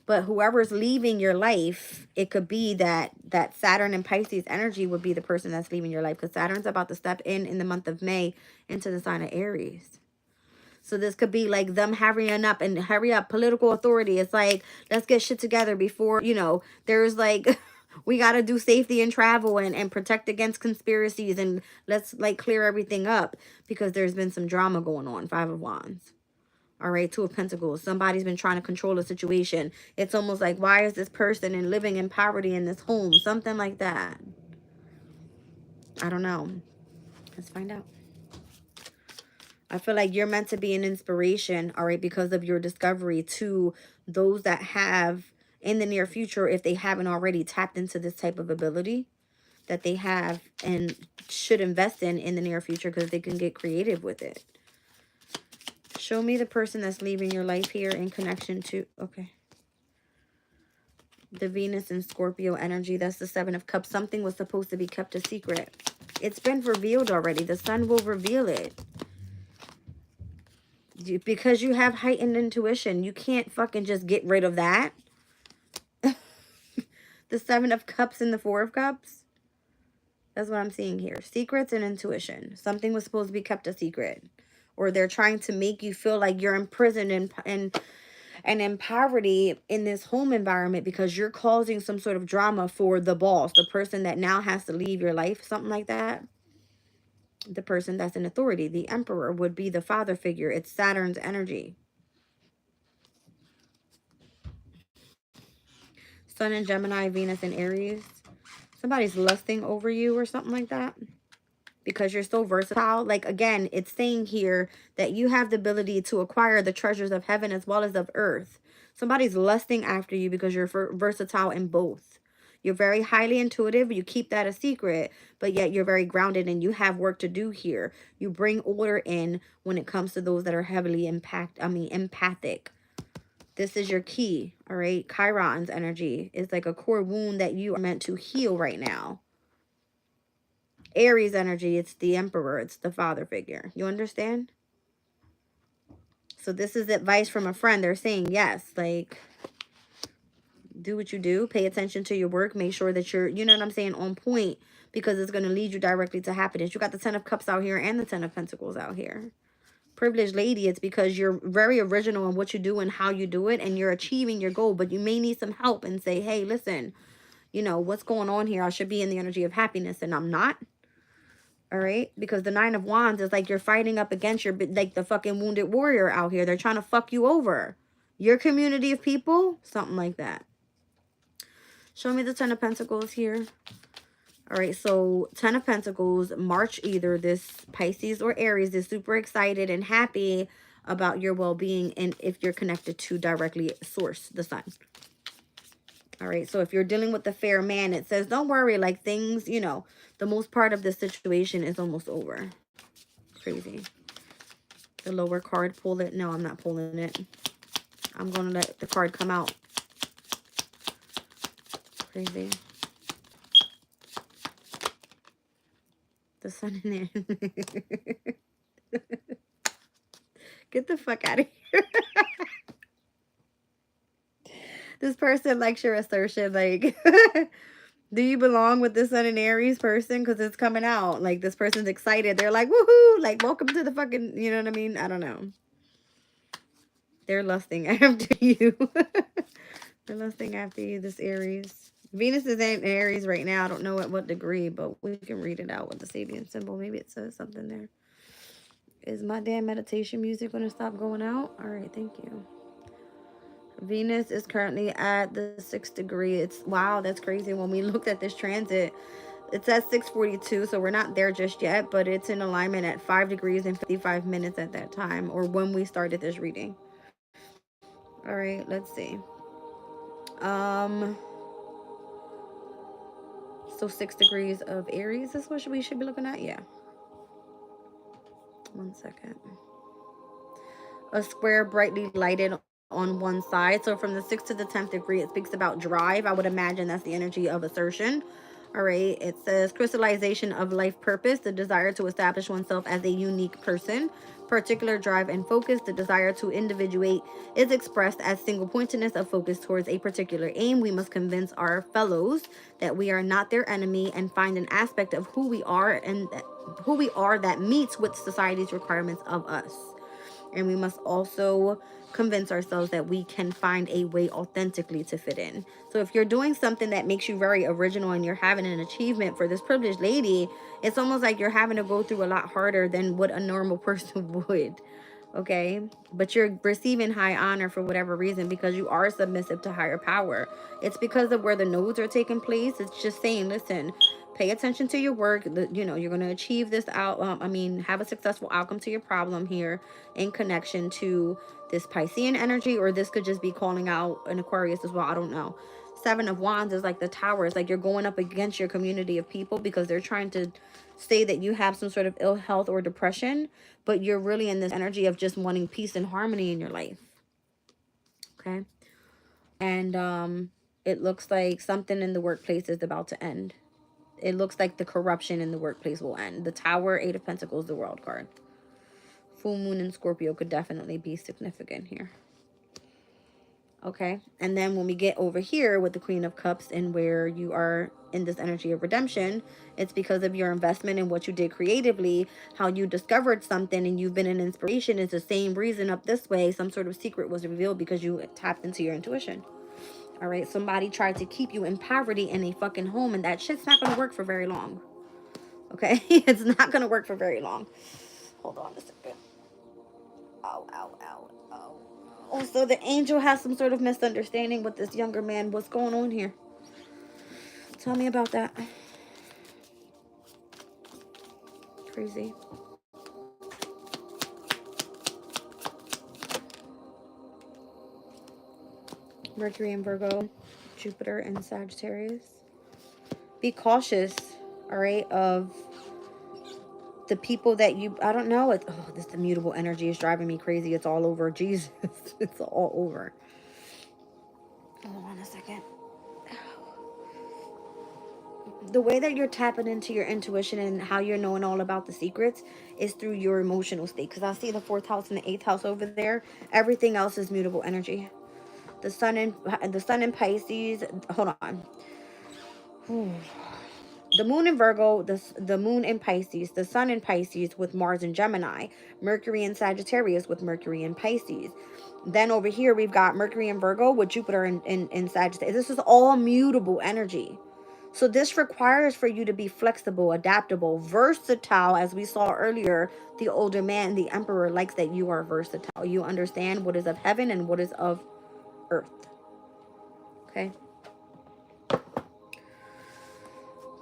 But whoever's leaving your life, it could be that Saturn and Pisces energy would be the person that's leaving your life, because Saturn's about to step in the month of May into the sign of Aries. So this could be like them hurrying up and hurry up political authority. It's like, let's get shit together before, you know, there's like, we got to do safety and travel and protect against conspiracies, and let's like clear everything up because there's been some drama going on. Five of Wands. All right, Two of Pentacles. Somebody's been trying to control a situation. It's almost like, why is this person living in poverty in this home? Something like that. I don't know. Let's find out. I feel like you're meant to be an inspiration, all right, because of your discovery to those that have in the near future, if they haven't already tapped into this type of ability that they have and should invest in the near future, because they can get creative with it. Show me the person that's leaving your life here in connection to, okay. The Venus and Scorpio energy, that's the Seven of Cups. Something was supposed to be kept a secret. It's been revealed already. The sun will reveal it. Because you have heightened intuition, you can't fucking just get rid of that. The Seven of Cups and the Four of Cups. That's what I'm seeing here. Secrets and intuition. Something was supposed to be kept a secret. Or they're trying to make you feel like you're imprisoned and in poverty in this home environment because you're causing some sort of drama for the boss, the person that now has to leave your life, something like that. The person that's in authority, the emperor, would be the father figure. It's Saturn's energy. Sun in Gemini, Venus in Aries. Somebody's lusting over you or something like that because you're so versatile. Like, again, it's saying here that you have the ability to acquire the treasures of heaven as well as of earth. Somebody's lusting after you because you're versatile in both. You're very highly intuitive. You keep that a secret, but yet you're very grounded and you have work to do here. You bring order in when it comes to those that are heavily empathic. This is your key, all right? Chiron's energy is like a core wound that you are meant to heal right now. Aries energy, it's the emperor. It's the father figure. You understand? So this is advice from a friend. They're saying, yes, like, do what you do. Pay attention to your work. Make sure that you're, you know what I'm saying, on point, because it's going to lead you directly to happiness. You got the Ten of Cups out here and the Ten of Pentacles out here. Privileged lady, it's because you're very original in what you do and how you do it, and you're achieving your goal, but you may need some help and say, hey, listen, you know, what's going on here? I should be in the energy of happiness and I'm not. All right, because the Nine of Wands is like you're fighting up against your, like the fucking wounded warrior out here. They're trying to fuck you over. Your community of people, something like that. Show me the Ten of Pentacles here. All right, so Ten of Pentacles, March either this Pisces or Aries is super excited and happy about your well-being, and if you're connected to directly source, the sun. All right, so if you're dealing with the fair man, it says, don't worry, like things, you know, the most part of the situation is almost over. Crazy. The lower card, pull it. No, I'm not pulling it. I'm going to let the card come out. Crazy. The sun in there. Get the fuck out of here. This person likes your assertion, like, Do you belong with this Sun and Aries person? Because it's coming out. Like, this person's excited. They're like, woohoo! Like, welcome to the fucking, you know what I mean? I don't know. They're lusting after you. They're lusting after you, this Aries. Venus is in Aries right now. I don't know at what degree, but we can read it out with the Sabian symbol. Maybe it says something there. Is my damn meditation music going to stop going out? All right, thank you. Venus is currently at the 6th degree. It's, wow, that's crazy. When we looked at this transit, it's at 6:42, so we're not there just yet, but it's in alignment at 5 degrees and 55 minutes at that time, or when we started this reading. All right, let's see. So 6 degrees of Aries is what we should be looking at. Yeah. 1 second. A square brightly lighted on one side. So from the 6th to the 10th degree, it speaks about drive. I would imagine that's the energy of assertion. All right. It says crystallization of life purpose, the desire to establish oneself as a unique person. Particular drive and focus, the desire to individuate, is expressed as single pointedness of focus towards a particular aim. We must convince our fellows that we are not their enemy and find an aspect of who we are that meets with society's requirements of us. And we must also convince ourselves that we can find a way authentically to fit in. So if you're doing something that makes you very original and you're having an achievement for this privileged lady, it's almost like you're having to go through a lot harder than what a normal person would. Okay, but you're receiving high honor for whatever reason because you are submissive to higher power. It's because of where the nodes are taking place. It's just saying, listen, pay attention to your work. You know, you're going to achieve this out. Have a successful outcome to your problem here in connection to this Piscean energy, or this could just be calling out an Aquarius as well. I don't know. 7 of Wands is like the Tower. It's like you're going up against your community of people because they're trying to say that you have some sort of ill health or depression, but you're really in this energy of just wanting peace and harmony in your life. Okay. And it looks like something in the workplace is about to end. It looks like the corruption in the workplace will end. The Tower, 8 of Pentacles, the World card. Full moon in Scorpio could definitely be significant here. Okay. And then when we get over here with the Queen of Cups and where you are in this energy of redemption, it's because of your investment in what you did creatively, how you discovered something and you've been an inspiration. It's the same reason up this way. Some sort of secret was revealed because you tapped into your intuition. All right. Somebody tried to keep you in poverty in a fucking home, and that shit's not going to work for very long. Okay. It's not going to work for very long. Hold on a second. Ow, ow, ow, ow. Also, the angel has some sort of misunderstanding with this younger man. What's going on here? Tell me about that. Crazy. Mercury in Virgo, Jupiter in Sagittarius. Be cautious, all right, of the people that you, I don't know. This immutable energy is driving me crazy. It's all over. Jesus. It's all over. Hold on a second. The way that you're tapping into your intuition and how you're knowing all about the secrets is through your emotional state. Because I see the 4th house and the 8th house over there. Everything else is mutable energy. The sun in Pisces. Hold on. The moon in Virgo, the moon in Pisces, the sun in Pisces with Mars in Gemini, Mercury in Sagittarius with Mercury in Pisces. Then over here, we've got Mercury in Virgo with Jupiter in Sagittarius. This is all mutable energy. So this requires for you to be flexible, adaptable, versatile. As we saw earlier, the older man, the emperor, likes that you are versatile. You understand what is of heaven and what is of earth. Okay.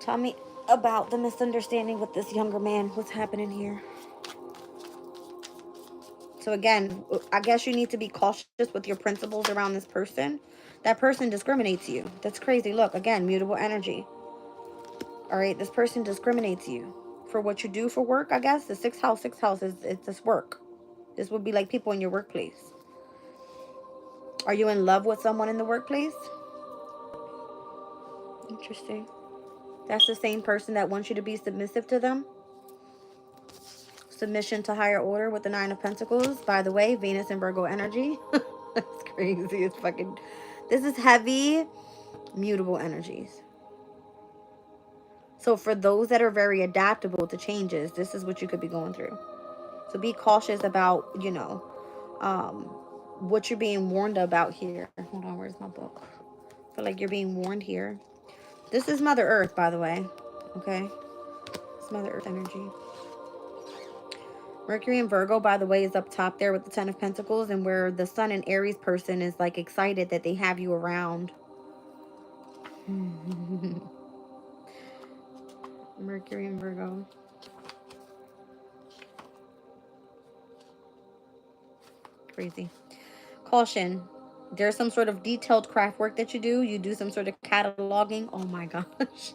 Tell me about the misunderstanding with this younger man. What's happening here? So again, I guess you need to be cautious with your principles around this person. That person discriminates you. That's crazy. Look, again, mutable energy. All right, this person discriminates you for what you do for work, I guess. The 6th house is this work. This would be like people in your workplace. Are you in love with someone in the workplace? Interesting. That's the same person that wants you to be submissive to them. Submission to higher order with the 9 of Pentacles. By the way, Venus and Virgo energy. That's crazy. It's fucking... This is heavy, mutable energies. So for those that are very adaptable to changes, this is what you could be going through. So be cautious about, you know, um, what you're being warned about here. Hold on, where's my book? I feel like you're being warned here. This is Mother Earth, by the way. Okay? It's Mother Earth energy. Mercury in Virgo, by the way, is up top there with the Ten of Pentacles, and where the Sun and Aries person is like excited that they have you around. Mercury in Virgo. Crazy. Caution. There's some sort of detailed craft work that you do. You do some sort of cataloging. Oh my gosh.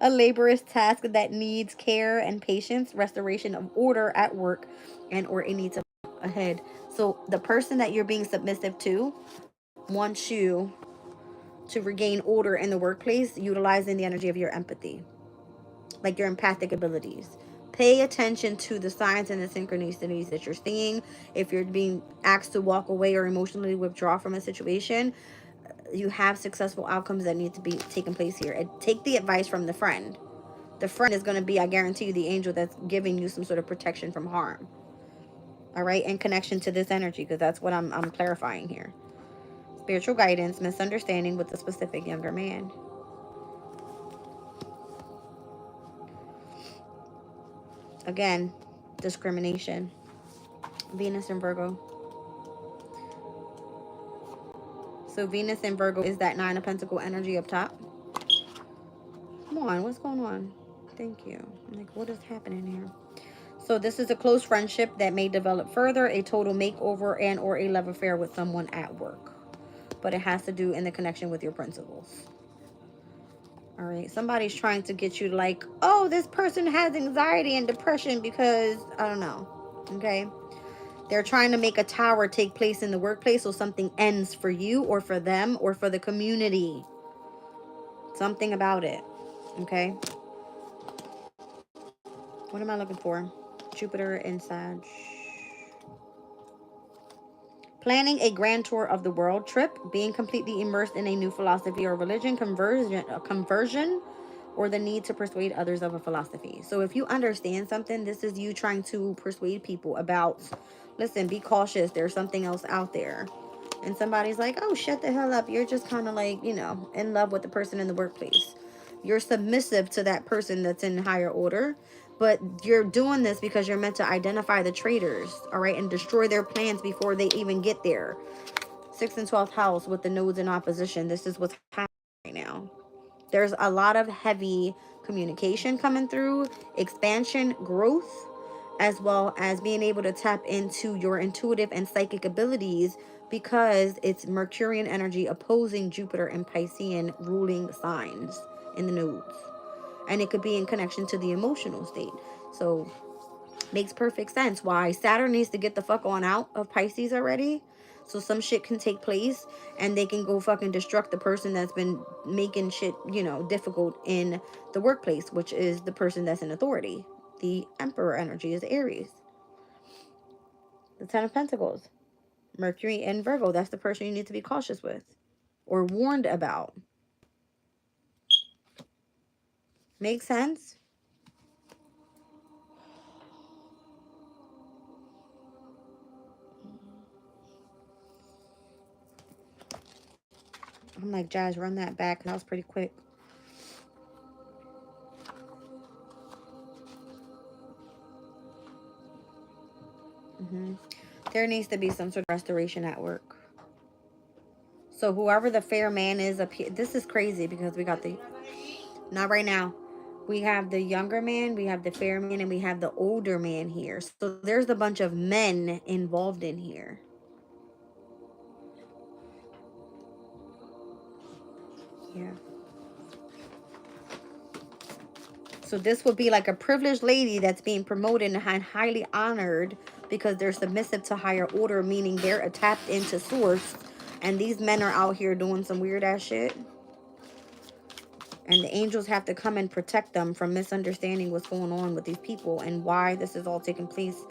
A laborious task that needs care and patience, restoration of order at work, and or it needs to ahead. So the person that you're being submissive to wants you to regain order in the workplace, utilizing the energy of your empathy, like your empathic abilities. Pay attention to the signs and the synchronicities that you're seeing. If you're being asked to walk away or emotionally withdraw from a situation, you have successful outcomes that need to be taking place here. And take the advice from the friend. The friend is going to be, I guarantee you, the angel that's giving you some sort of protection from harm. All right, in connection to this energy, because that's what I'm clarifying here. Spiritual guidance, misunderstanding with the specific younger man. Again, discrimination. Venus and Virgo. So Venus and Virgo is that Nine of Pentacles energy up top. Come on, what's going on? Thank you. I'm like, what is happening here? So this is a close friendship that may develop further, a total makeover and or a love affair with someone at work. But it has to do in the connection with your principles. All right, somebody's trying to get you to like, oh, this person has anxiety and depression because, I don't know, okay? They're trying to make a tower take place in the workplace so something ends for you or for them or for the community. Something about it, okay? What am I looking for? Jupiter and Sag. Planning a grand tour of the world trip, being completely immersed in a new philosophy or religion, conversion, or the need to persuade others of a philosophy. So if you understand something, this is you trying to persuade people about, listen, be cautious. There's something else out there. And somebody's like, oh, shut the hell up. You're just kind of like, you know, in love with the person in the workplace. You're submissive to that person that's in higher order. But you're doing this because you're meant to identify the traitors, all right, and destroy their plans before they even get there. 6th and 12th house with the nodes in opposition. This is what's happening right now. There's a lot of heavy communication coming through, expansion, growth, as well as being able to tap into your intuitive and psychic abilities because it's Mercurian energy opposing Jupiter and Piscean ruling signs in the nodes. And it could be in connection to the emotional state. So makes perfect sense why Saturn needs to get the fuck on out of Pisces already. So some shit can take place and they can go fucking destruct the person that's been making shit, you know, difficult in the workplace, which is the person that's in authority. The Emperor energy is Aries. The Ten of Pentacles. Mercury and Virgo. That's the person you need to be cautious with or warned about. Make sense? I'm like, Jazz, run that back. That was pretty quick. There needs to be some sort of restoration at work. So whoever the fair man is up here, this is crazy because we got the, not right now. We have the younger man, we have the fair man, and we have the older man here. So there's a bunch of men involved in here. Yeah. So this would be like a privileged lady that's being promoted and highly honored because they're submissive to higher order, meaning they're tapped into source. And these men are out here doing some weird ass shit. And the angels have to come and protect them from misunderstanding what's going on with these people and why this is all taking place.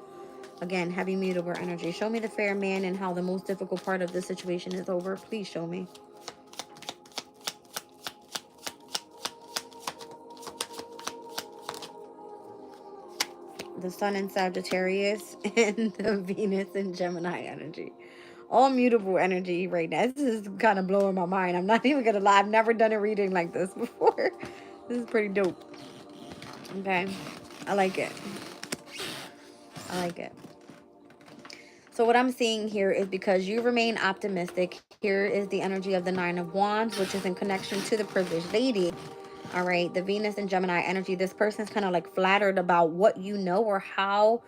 Again, heavy mutable energy. Show me the fair man and how the most difficult part of this situation is over. Please show me. The sun in Sagittarius and the Venus in Gemini energy. All mutable energy right now. This is kind of blowing my mind. I'm not even gonna lie. I've never done a reading like this before. This is pretty dope. Okay. I like it. I like it. So what I'm seeing here is because you remain optimistic, here is the energy of the Nine of Wands, which is in connection to the privileged lady. All right, the Venus and Gemini energy. This person's kind of like flattered about what you know or how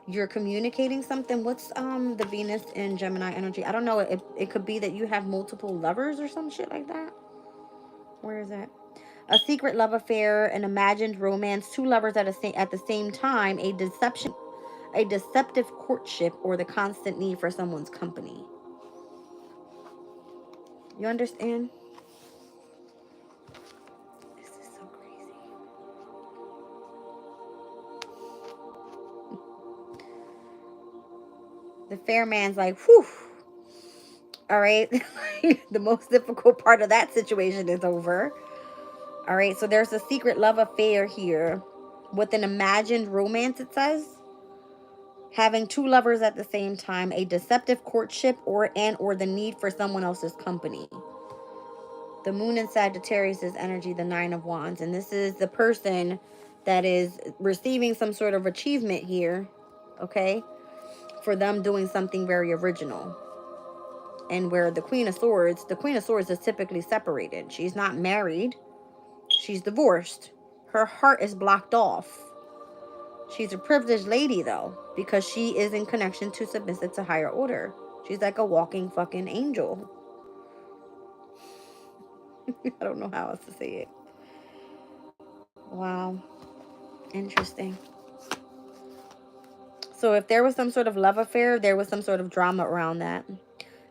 you're communicating something. What's the Venus and Gemini energy? I don't know. It could be that you have multiple lovers or some shit like that. Where is it? A secret love affair, an imagined romance, two lovers at the same time, a deceptive courtship, or the constant need for someone's company. You understand? This is so crazy. The fair man's like, whew. All right. The most difficult part of that situation is over. All right. So there's a secret love affair here with an imagined romance, it says. Having two lovers at the same time, a deceptive courtship, or the need for someone else's company. The moon in Sagittarius is energy, the Nine of Wands. And this is the person that is receiving some sort of achievement here, okay, for them doing something very original. And where the Queen of Swords is typically separated. She's not married. She's divorced. Her heart is blocked off. She's a privileged lady, though, because she is in connection to submissive to higher order. She's like a walking fucking angel. I don't know how else to say it. Wow. Interesting. So if there was some sort of love affair, there was some sort of drama around that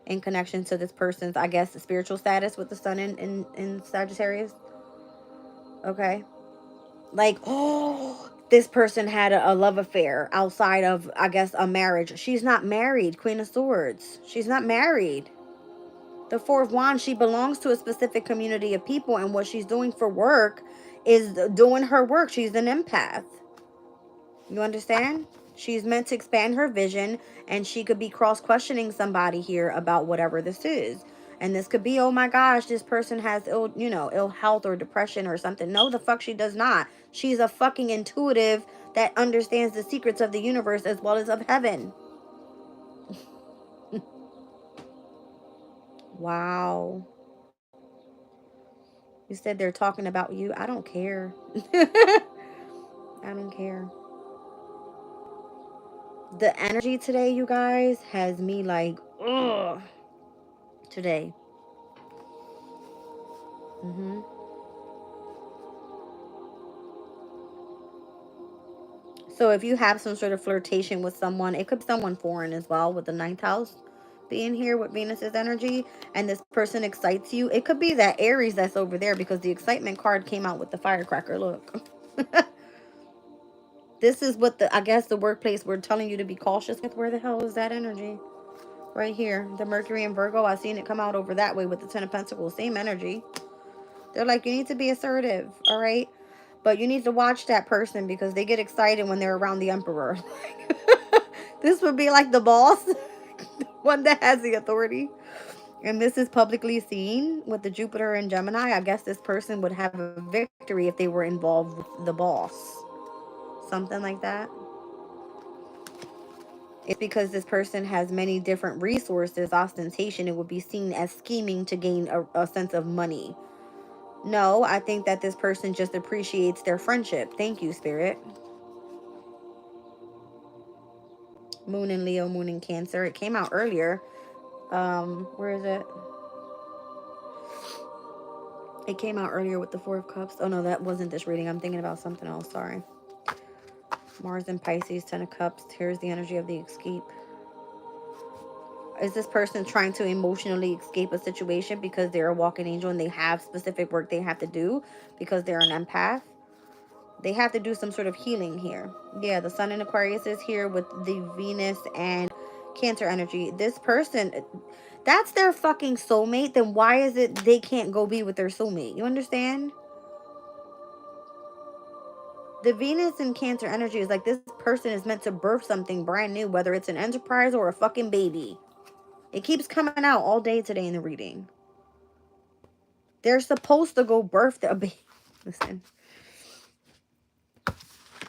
in connection to this person's, I guess, spiritual status with the sun in Sagittarius. Okay. Like, oh, this person had a love affair outside of, I guess, a marriage. She's not married, Queen of Swords. She's not married. The Four of Wands, she belongs to a specific community of people, and what she's doing for work is doing her work. She's an empath. You understand? She's meant to expand her vision, and she could be cross-questioning somebody here about whatever this is. And this could be, oh my gosh, this person has ill health or depression or something. No, the fuck she does not. She's a fucking intuitive that understands the secrets of the universe as well as of heaven. Wow. You said they're talking about you. I don't care. I don't care. The energy today, you guys, has me like, ugh. Today. So if you have some sort of flirtation with someone, it could be someone foreign as well, with the ninth house being here with Venus's energy, and this person excites you. It could be that Aries that's over there, because the excitement card came out with the firecracker. Look. This is what I guess the workplace we're telling you to be cautious with. Where the hell is that energy? Right here. The Mercury and Virgo. I seen it come out over that way with the Ten of Pentacles. Same energy. They're like, you need to be assertive, all right? But you need to watch that person, because they get excited when they're around the Emperor. This would be like the boss, the one that has the authority. And this is publicly seen with the Jupiter and Gemini. I guess this person would have a victory if they were involved with the boss. Something like that. It's because this person has many different resources, ostentation. It would be seen as scheming to gain a sense of money. No, I think that this person just appreciates their friendship. Thank you, Spirit. Moon in Leo, Moon in Cancer. It came out earlier. Where is it? It came out earlier with the Four of Cups. Oh, no, that wasn't this reading. I'm thinking about something else. Sorry. Mars in Pisces, Ten of Cups. Here's the energy of the escape. Is this person trying to emotionally escape a situation because they're a walking angel and they have specific work they have to do because they're an empath? They have to do some sort of healing here. Yeah, the Sun in Aquarius is here with the Venus and Cancer energy. This person, that's their fucking soulmate. Then why is it they can't go be with their soulmate? You understand? The Venus and Cancer energy is like this person is meant to birth something brand new, whether it's an enterprise or a fucking baby. It keeps coming out all day today in the reading. They're supposed to go birth a baby. Listen.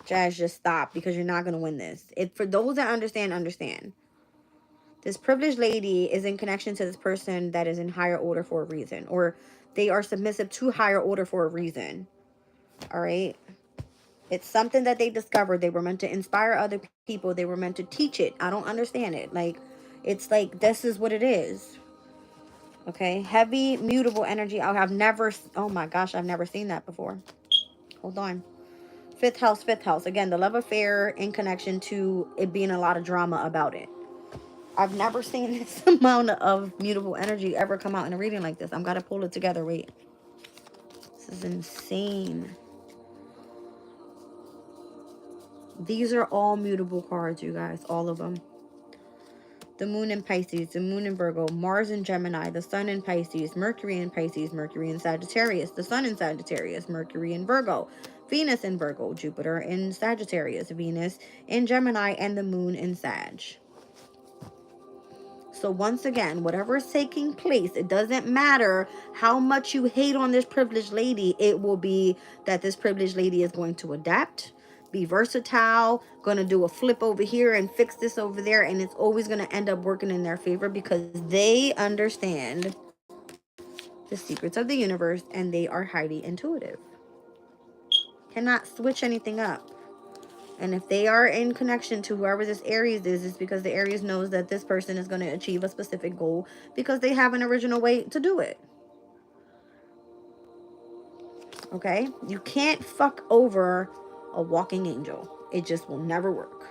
Jazz, just stop, because you're not going to win this. For those that understand, understand. This privileged lady is in connection to this person that is in higher order for a reason. Or they are submissive to higher order for a reason. All right? It's something that they discovered. They were meant to inspire other people. They were meant to teach it. I don't understand it. Like, it's like, this is what it is. Okay? Heavy, mutable energy. I've never, oh my gosh, I've never seen that before. Hold on. Fifth house, fifth house. Again, the love affair in connection to it being a lot of drama about it. I've never seen this amount of mutable energy ever come out in a reading like this. I'm going to pull it together. Wait. This is insane. These are all mutable cards, you guys. All of them. The moon in Pisces, the moon in Virgo, Mars in Gemini, the sun in Pisces, Mercury in Pisces, Mercury in Sagittarius, the sun in Sagittarius, Mercury in Virgo, Venus in Virgo, Jupiter in Sagittarius, Venus in Gemini, and the moon in Sag. So once again, whatever is taking place, it doesn't matter how much you hate on this privileged lady. It will be that this privileged lady is going to adapt, be versatile, going to do a flip over here and fix this over there. And it's always going to end up working in their favor because they understand the secrets of the universe and they are highly intuitive. Cannot switch anything up. And if they are in connection to whoever this Aries is, it's because the Aries knows that this person is going to achieve a specific goal because they have an original way to do it. Okay? You can't fuck over a walking angel. It just will never work.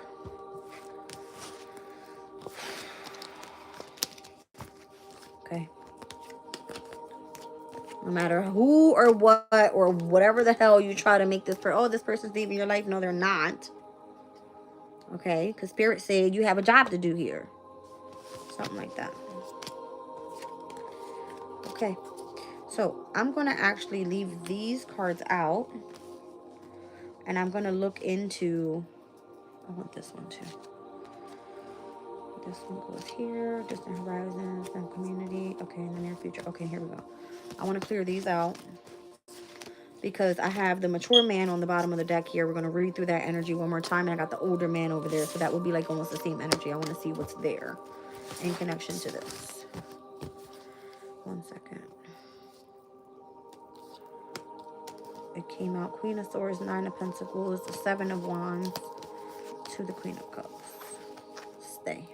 Okay? No matter who or what or whatever the hell you try to make this person, oh, this person's leaving your life. No, they're not. Okay? Because Spirit said you have a job to do here. Something like that. Okay. So I'm going to actually leave these cards out. And I'm going to look into... I want this one too. This one goes here. Distant horizons and community. Okay, in the near future. Okay, here we go. I want to clear these out. Because I have the mature man on the bottom of the deck here. We're going to read through that energy one more time. And I got the older man over there. So that would be like almost the same energy. I want to see what's there in connection to this. 1 second. It came out Queen of Swords, 9 of Pentacles, the 7 of Wands, to the Queen of Cups. Stay.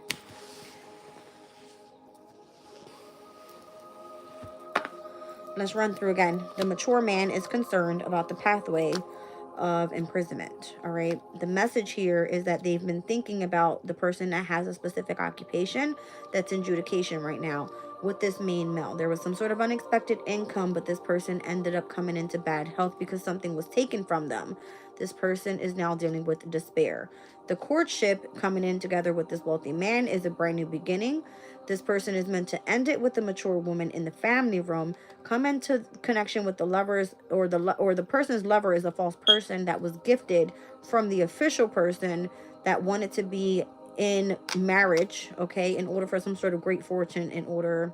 Let's run through again. The mature man is concerned about the pathway of imprisonment. All right. The message here is that they've been thinking about the person that has a specific occupation that's in adjudication right now with this main male. There was some sort of unexpected income, but this person ended up coming into bad health because something was taken from them. This person is now dealing with despair. The courtship coming in together with this wealthy man is a brand new beginning. This person is meant to end it with the mature woman in the family room, come into connection with the lovers, or the person's lover is a false person that was gifted from the official person that wanted to be in marriage, okay, in order for some sort of great fortune, in order...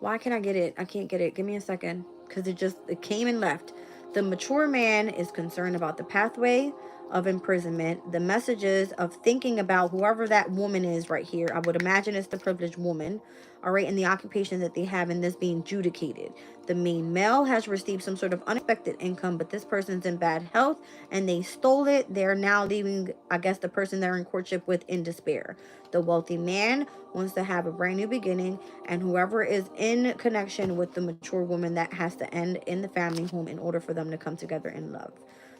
Why can't I get it? I can't get it. Give me a second, because it came and left. The mature man is concerned about the pathway of imprisonment, the messages of thinking about whoever that woman is right here. I would imagine it's the privileged woman, all right, and the occupation that they have in this being adjudicated. The main male has received some sort of unexpected income, but this person's in bad health and they stole it. They're now leaving, I guess, the person they're in courtship with in despair. The wealthy man wants to have a brand new beginning, and whoever is in connection with the mature woman, that has to end in the family home in order for them to come together in love.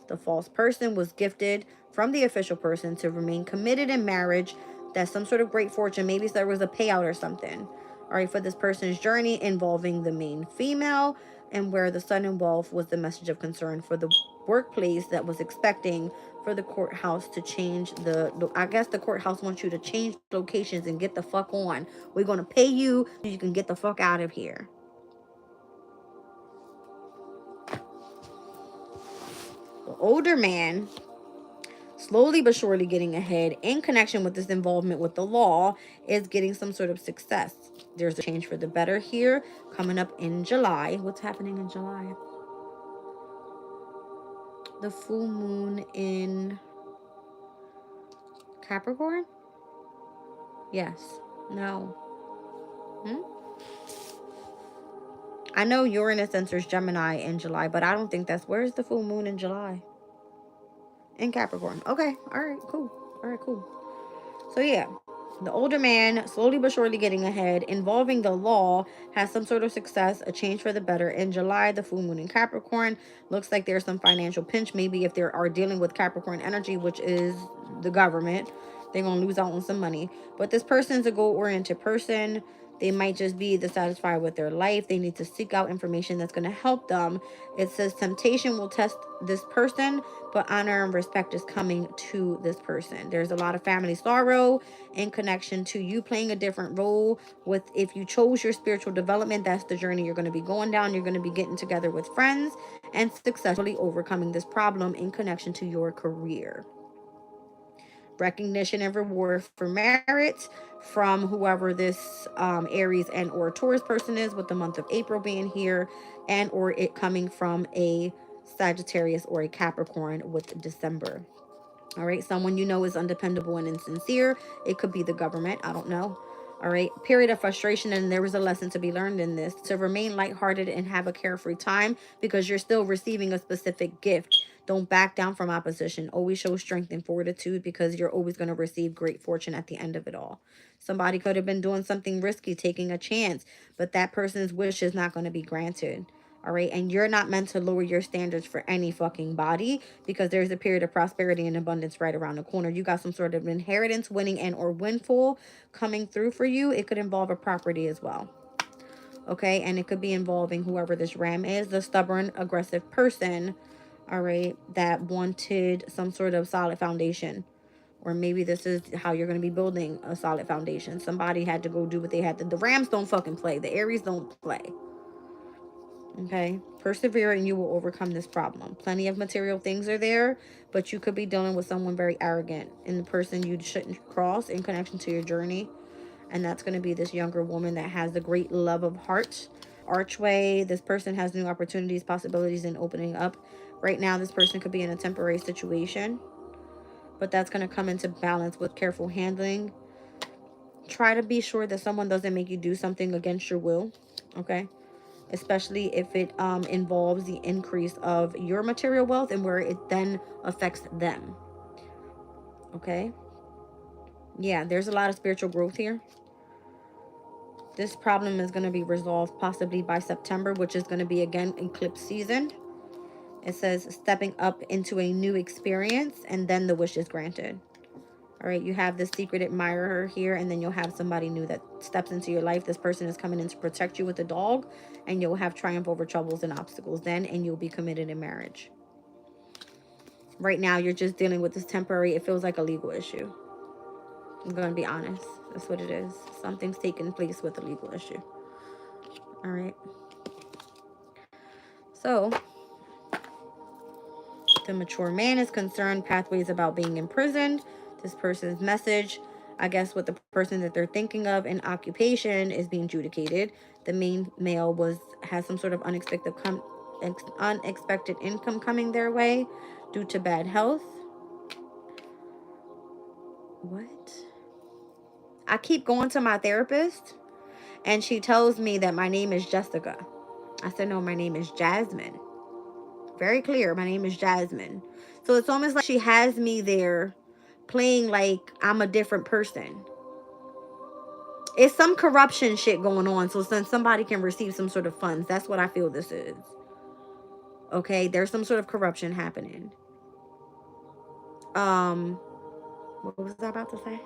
The false person was gifted from the official person to remain committed in marriage. That's some sort of great fortune. Maybe there was a payout or something. All right, for this person's journey involving the main female, and where the sun and wealth was the message of concern for the workplace that was expecting for the courthouse to change I guess the courthouse wants you to change locations and get the fuck on. We're going to pay you so you can get the fuck out of here. The older man, slowly but surely getting ahead in connection with this involvement with the law, is getting some sort of success. There's a change for the better here coming up in July. What's happening in July? The full moon in Capricorn? Yes. No. I know Uranus enters Gemini in July, but I don't think that's... Where's the full moon in July? In Capricorn. Okay. All right. Cool. All right. Cool. So yeah, the older man, slowly but surely getting ahead, involving the law, has some sort of success, a change for the better. In July, the full moon in Capricorn, looks like there's some financial pinch. Maybe if they are dealing with Capricorn energy, which is the government, they're going to lose out on some money. But this person's a goal-oriented person. They might just be dissatisfied with their life. They need to seek out information that's going to help them. It says temptation will test this person, but honor and respect is coming to this person. There's a lot of family sorrow in connection to you playing a different role. With, if you chose your spiritual development, that's the journey you're going to be going down. You're going to be getting together with friends and successfully overcoming this problem in connection to your career. Recognition and reward for merit from whoever this Aries and or Taurus person is, with the month of April being here, and or it coming from a Sagittarius or a Capricorn with December. All right, someone you know is undependable and insincere. It could be the government, I don't know. All right, period of frustration, and there was a lesson to be learned in this. To remain lighthearted and have a carefree time, because you're still receiving a specific gift. Don't back down from opposition. Always show strength and fortitude, because you're always going to receive great fortune at the end of it all. Somebody could have been doing something risky, taking a chance, but that person's wish is not going to be granted. All right, and you're not meant to lower your standards for any fucking body, because there's a period of prosperity and abundance right around the corner. You got some sort of inheritance, winning, and or windfall coming through for you. It could involve a property as well. Okay, and it could be involving whoever this ram is, the stubborn, aggressive person, all right, that wanted some sort of solid foundation. Or maybe this is how you're going to be building a solid foundation. Somebody had to go do what they had to. The Rams don't fucking play. The Aries don't play. Okay, persevere and you will overcome this problem. Plenty of material things are there, but you could be dealing with someone very arrogant, and the person you shouldn't cross in connection to your journey. And that's going to be this younger woman that has the great love of heart. Archway, this person has new opportunities, possibilities, and opening up. Right now, this person could be in a temporary situation, but that's going to come into balance with careful handling. Try to be sure that someone doesn't make you do something against your will, okay? Especially if it involves the increase of your material wealth and where it then affects them. Okay? Yeah, there's a lot of spiritual growth here. This problem is going to be resolved possibly by September, which is going to be, again, eclipse season. It says stepping up into a new experience, and then the wish is granted. All right, you have this secret admirer here, and then you'll have somebody new that steps into your life. This person is coming in to protect you with a dog, and you'll have triumph over troubles and obstacles then, and you'll be committed in marriage. Right now, you're just dealing with this temporary, it feels like a legal issue. I'm going to be honest. That's what it is. Something's taking place with a legal issue. All right. So, the mature man is concerned, pathways about being imprisoned. This person's message, I guess what the person that they're thinking of in occupation is being adjudicated. The main male has some sort of unexpected income coming their way due to bad health. What? I keep going to my therapist and she tells me that my name is Jessica. I said, no, my name is Jasmine. Very clear, my name is Jasmine. So it's almost like she has me there playing like I'm a different person. It's some corruption shit going on, so then somebody can receive some sort of funds. That's what I feel this is. Okay, there's some sort of corruption happening. What was I about to say?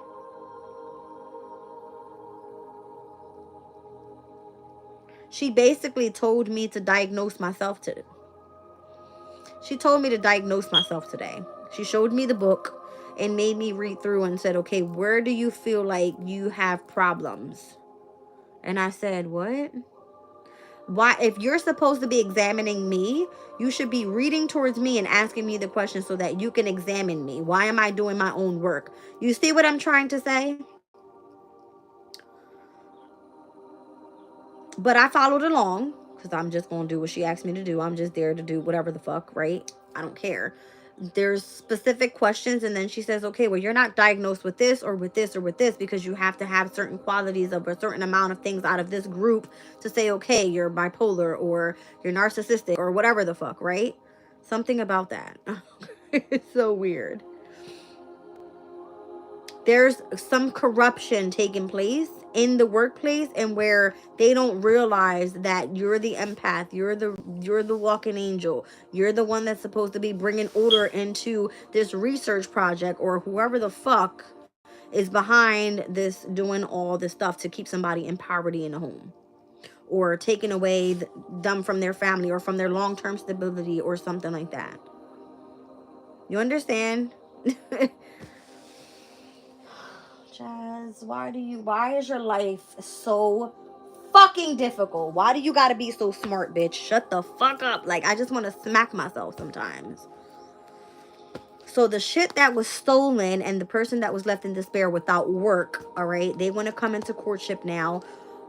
She basically told me to diagnose myself today. She told me to diagnose myself today. She showed me the book and made me read through and said, okay, where do you feel like you have problems? And I said, what? Why, if you're supposed to be examining me, you should be reading towards me and asking me the question so that you can examine me. Why am I doing my own work? You see what I'm trying to say? But I followed along because I'm just going to do what she asked me to do. I'm just there to do whatever the fuck, right? I don't care. There's specific questions, and then she says, okay, well, you're not diagnosed with this or with this or with this because you have to have certain qualities of a certain amount of things out of this group to say, okay, you're bipolar or you're narcissistic or whatever the fuck, right? Something about that. It's so weird. There's some corruption taking place in the workplace, and where they don't realize that you're the empath, you're the walking angel, you're the one that's supposed to be bringing order into this research project, or whoever the fuck is behind this doing all this stuff to keep somebody in poverty in the home, or taking away them from their family or from their long-term stability or something like that. You understand? Jazz, why is your life so fucking difficult? Why do you gotta be so smart, bitch? Shut the fuck up. Like, I just want to smack myself sometimes. So the shit that was stolen and the person that was left in despair without work, all right, they want to come into courtship now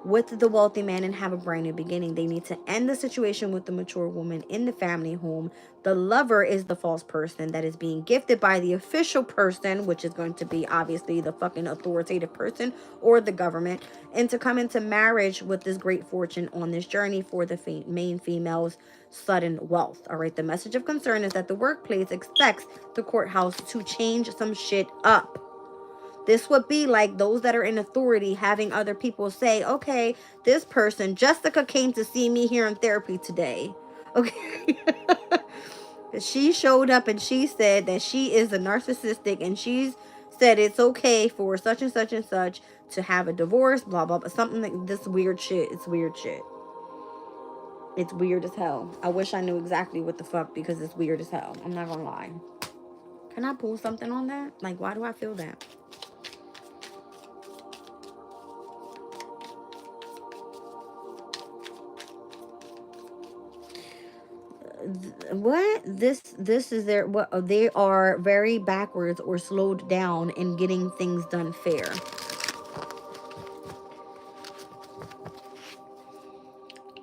with the wealthy man and have a brand new beginning. They need to end the situation with the mature woman in the family home. The lover is the false person that is being gifted by the official person, which is going to be obviously the fucking authoritative person or the government, and to come into marriage with this great fortune on this journey for the main female's sudden wealth. All right, the message of concern is that the workplace expects the courthouse to change some shit up. This would be like those that are in authority having other people say, okay, this person, Jessica, came to see me here in therapy today. Okay. She showed up and she said that she is a narcissistic, and she's said it's okay for such and such and such to have a divorce, blah, blah, blah. Something like this weird shit. It's weird shit. It's weird as hell. I wish I knew exactly what the fuck, because it's weird as hell. I'm not gonna lie. Can I pull something on that? Like, why do I feel that? What? This is their, what, they are very backwards or slowed down in getting things done fair.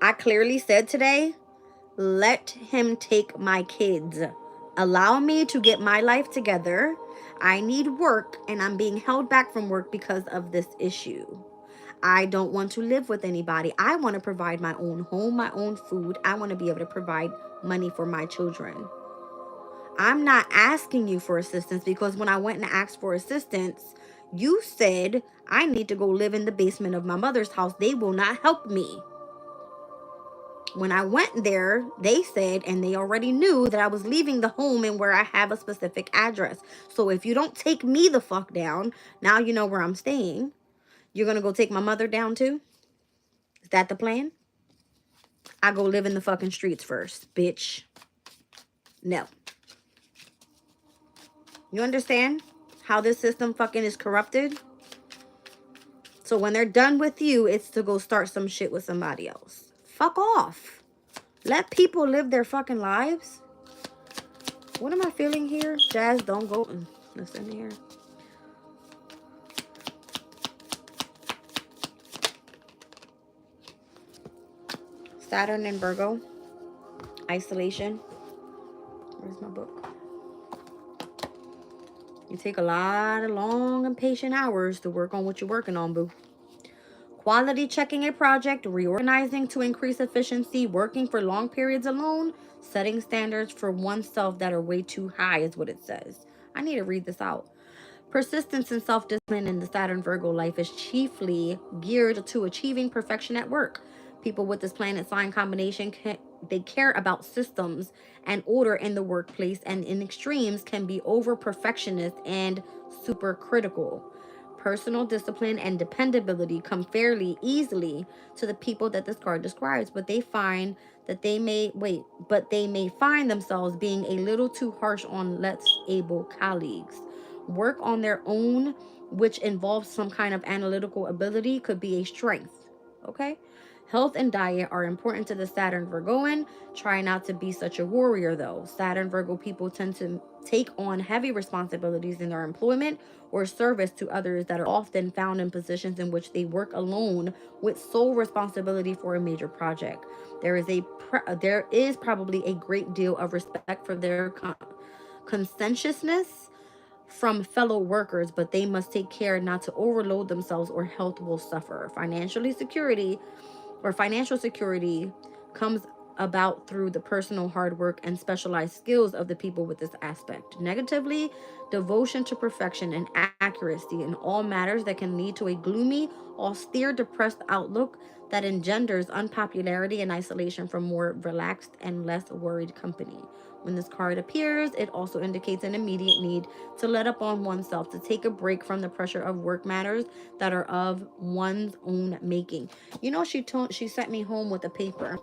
I clearly said today, let him take my kids. Allow me to get my life together. I need work, and I'm being held back from work because of this issue. I don't want to live with anybody. I want to provide my own home, my own food. I want to be able to provide money for my children. I'm not asking you for assistance, because when I went and asked for assistance, you said I need to go live in the basement of my mother's house. They will not help me. When I went there, they said, and they already knew that I was leaving the home and where I have a specific address. So if you don't take me the fuck down, now you know where I'm staying. You're going to go take my mother down too? Is that the plan? I go live in the fucking streets first, bitch. No. You understand how this system fucking is corrupted? So when they're done with you, it's to go start some shit with somebody else. Fuck off. Let people live their fucking lives. What am I feeling here? Jazz, don't go. Listen here. Saturn and Virgo. Isolation. Where's my book? You take a lot of long and patient hours to work on what you're working on, boo. Quality checking a project, reorganizing to increase efficiency, working for long periods alone, setting standards for oneself that are way too high is what it says. I need to read this out. Persistence and self-discipline in the Saturn Virgo life is chiefly geared to achieving perfection at work. People with this planet sign combination, they care about systems and order in the workplace, and in extremes can be over perfectionist and super critical. Personal discipline and dependability come fairly easily to the people that this card describes, but they may find themselves being a little too harsh on less able colleagues. Work on their own, which involves some kind of analytical ability, could be a strength. Okay? Health and diet are important to the Saturn Virgoan. Try not to be such a warrior, though. Saturn Virgo people tend to take on heavy responsibilities in their employment or service to others that are often found in positions in which they work alone with sole responsibility for a major project. There is probably a great deal of respect for their conscientiousness from fellow workers, but they must take care not to overload themselves or health will suffer. Financial security comes about through the personal hard work and specialized skills of the people with this aspect. Negatively, devotion to perfection and accuracy in all matters that can lead to a gloomy, austere, depressed outlook that engenders unpopularity and isolation from more relaxed and less worried company. When this card appears, it also indicates an immediate need to let up on oneself, to take a break from the pressure of work matters that are of one's own making. You know, she sent me home with a paper.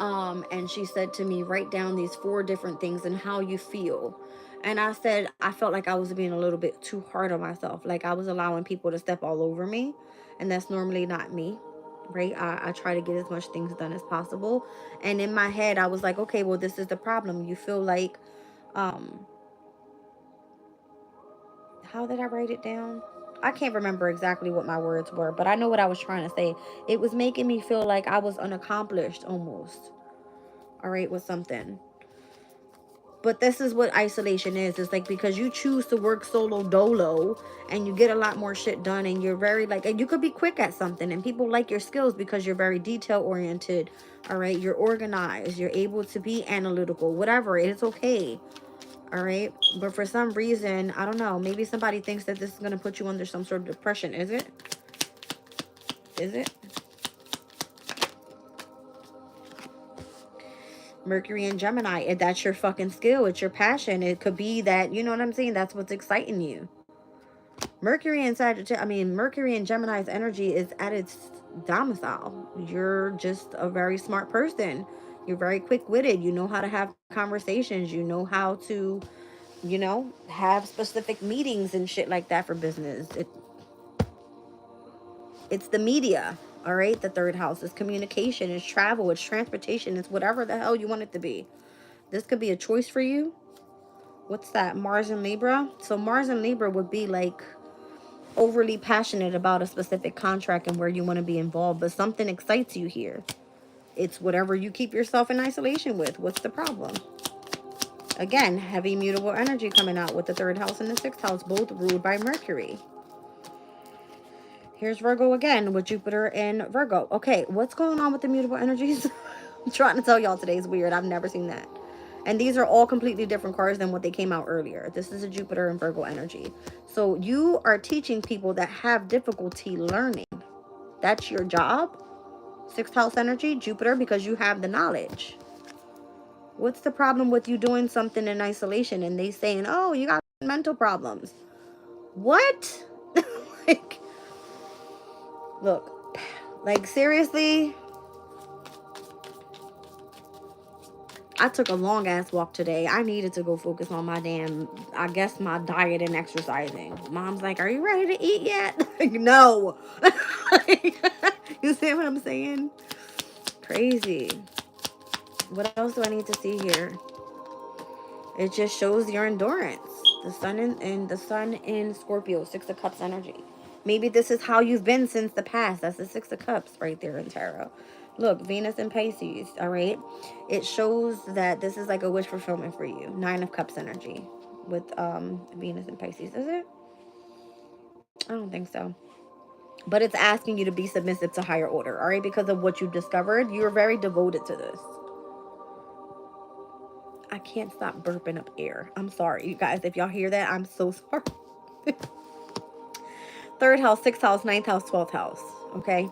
And she said to me, write down these 4 different things and how you feel. And I said, I felt like I was being a little bit too hard on myself. Like I was allowing people to step all over me. And that's normally not me. Right? I try to get as much things done as possible. And in my head, I was like, okay, well, this is the problem. You feel like, how did I write it down? I can't remember exactly what my words were, but I know what I was trying to say. It was making me feel like I was unaccomplished almost. All right, with something. But this is what isolation is. It's like because you choose to work solo dolo and you get a lot more shit done and you're very like, and you could be quick at something and people like your skills because you're very detail oriented. All right, you're organized, you're able to be analytical, whatever. It's okay. All right. But for some reason, I don't know, maybe somebody thinks that this is going to put you under some sort of depression. Is it? Is it? Mercury and Gemini, if that's your fucking skill, it's your passion. It could be that, you know what I'm saying? That's what's exciting you. Mercury and Mercury and Gemini's energy is at its domicile. You're just a very smart person. You're very quick-witted. You know how to have conversations. You know how to, have specific meetings and shit like that for business. It's the media, all right? The 3rd house is communication, it's travel, it's transportation, it's whatever the hell you want it to be. This could be a choice for you. What's that? Mars and Libra. So Mars and Libra would be like overly passionate about a specific contract and where you want to be involved, but something excites you here. It's whatever you keep yourself in isolation with. What's the problem? Again, heavy mutable energy coming out with the 3rd house and the 6th house, both ruled by Mercury. Here's Virgo again with Jupiter and Virgo. Okay, what's going on with the mutable energies? I'm trying to tell y'all today's weird. I've never seen that. And these are all completely different cards than what they came out earlier. This is a Jupiter and Virgo energy. So you are teaching people that have difficulty learning. That's your job. 6th house energy, Jupiter, because you have the knowledge. What's the problem with you doing something in isolation and they saying, oh, you got mental problems? What? Like, look, like seriously, I took a long ass walk today. I needed to go focus on my my diet and exercising. Mom's like, are you ready to eat yet? Like, no. You see what I'm saying? Crazy. What else do I need to see here? It just shows your endurance. The sun in Scorpio, 6 of Cups energy. Maybe this is how you've been since the past. That's the 6 of Cups right there in tarot. Look, Venus and Pisces, all right? It shows that this is like a wish fulfillment for you. 9 of Cups energy with Venus and Pisces. Is it? I don't think so. But it's asking you to be submissive to higher order, all right? Because of what you've discovered, you're very devoted to this. I can't stop burping up air. I'm sorry, you guys. If y'all hear that, I'm so sorry. 3rd house, 6th house, 9th house, 12th house. Okay?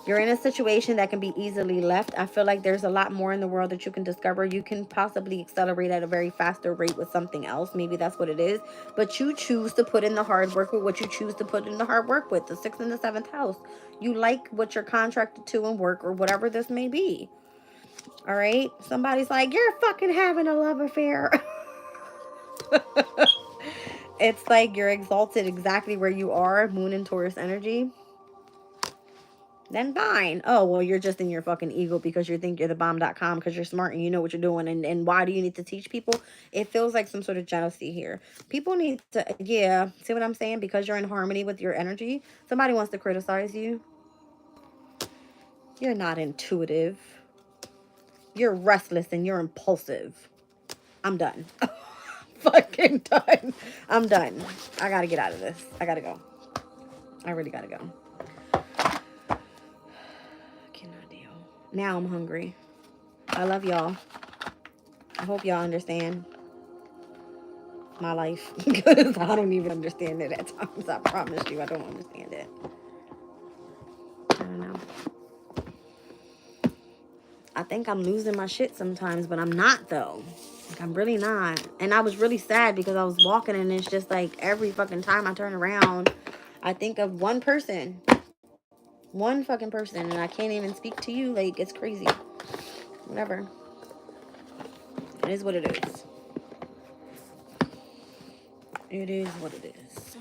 You're in a situation that can be easily left. I feel like there's a lot more in the world that you can discover. You can possibly accelerate at a very faster rate with something else. Maybe that's what it is. But you choose to put in the hard work with what you choose to put in the hard work with. The 6th and the 7th house. You like what you're contracted to in work or whatever this may be. All right? Somebody's like, you're fucking having a love affair. It's like you're exalted exactly where you are. Moon and Taurus energy. then fine. Oh, well, you're just in your fucking ego because you think you're the bomb.com because you're smart and you know what you're doing. And why do you need to teach people? It feels like some sort of jealousy here. People need to, yeah, see what I'm saying? Because you're in harmony with your energy. Somebody wants to criticize you. You're not intuitive. You're restless and you're impulsive. I'm done. Fucking done. I'm done. I gotta get out of this. I gotta go. I really gotta go. Cannot deal. Now I'm hungry. I love y'all. I hope y'all understand my life. Because I don't even understand it at times. I promise you, I don't understand it. I don't know. I think I'm losing my shit sometimes, but I'm not though. Like, I'm really not. And I was really sad because I was walking and it's just like every fucking time I turn around, I think of one person. One fucking person. And I can't even speak to you. Like, it's crazy. Whatever. It is what it is. It is what it is.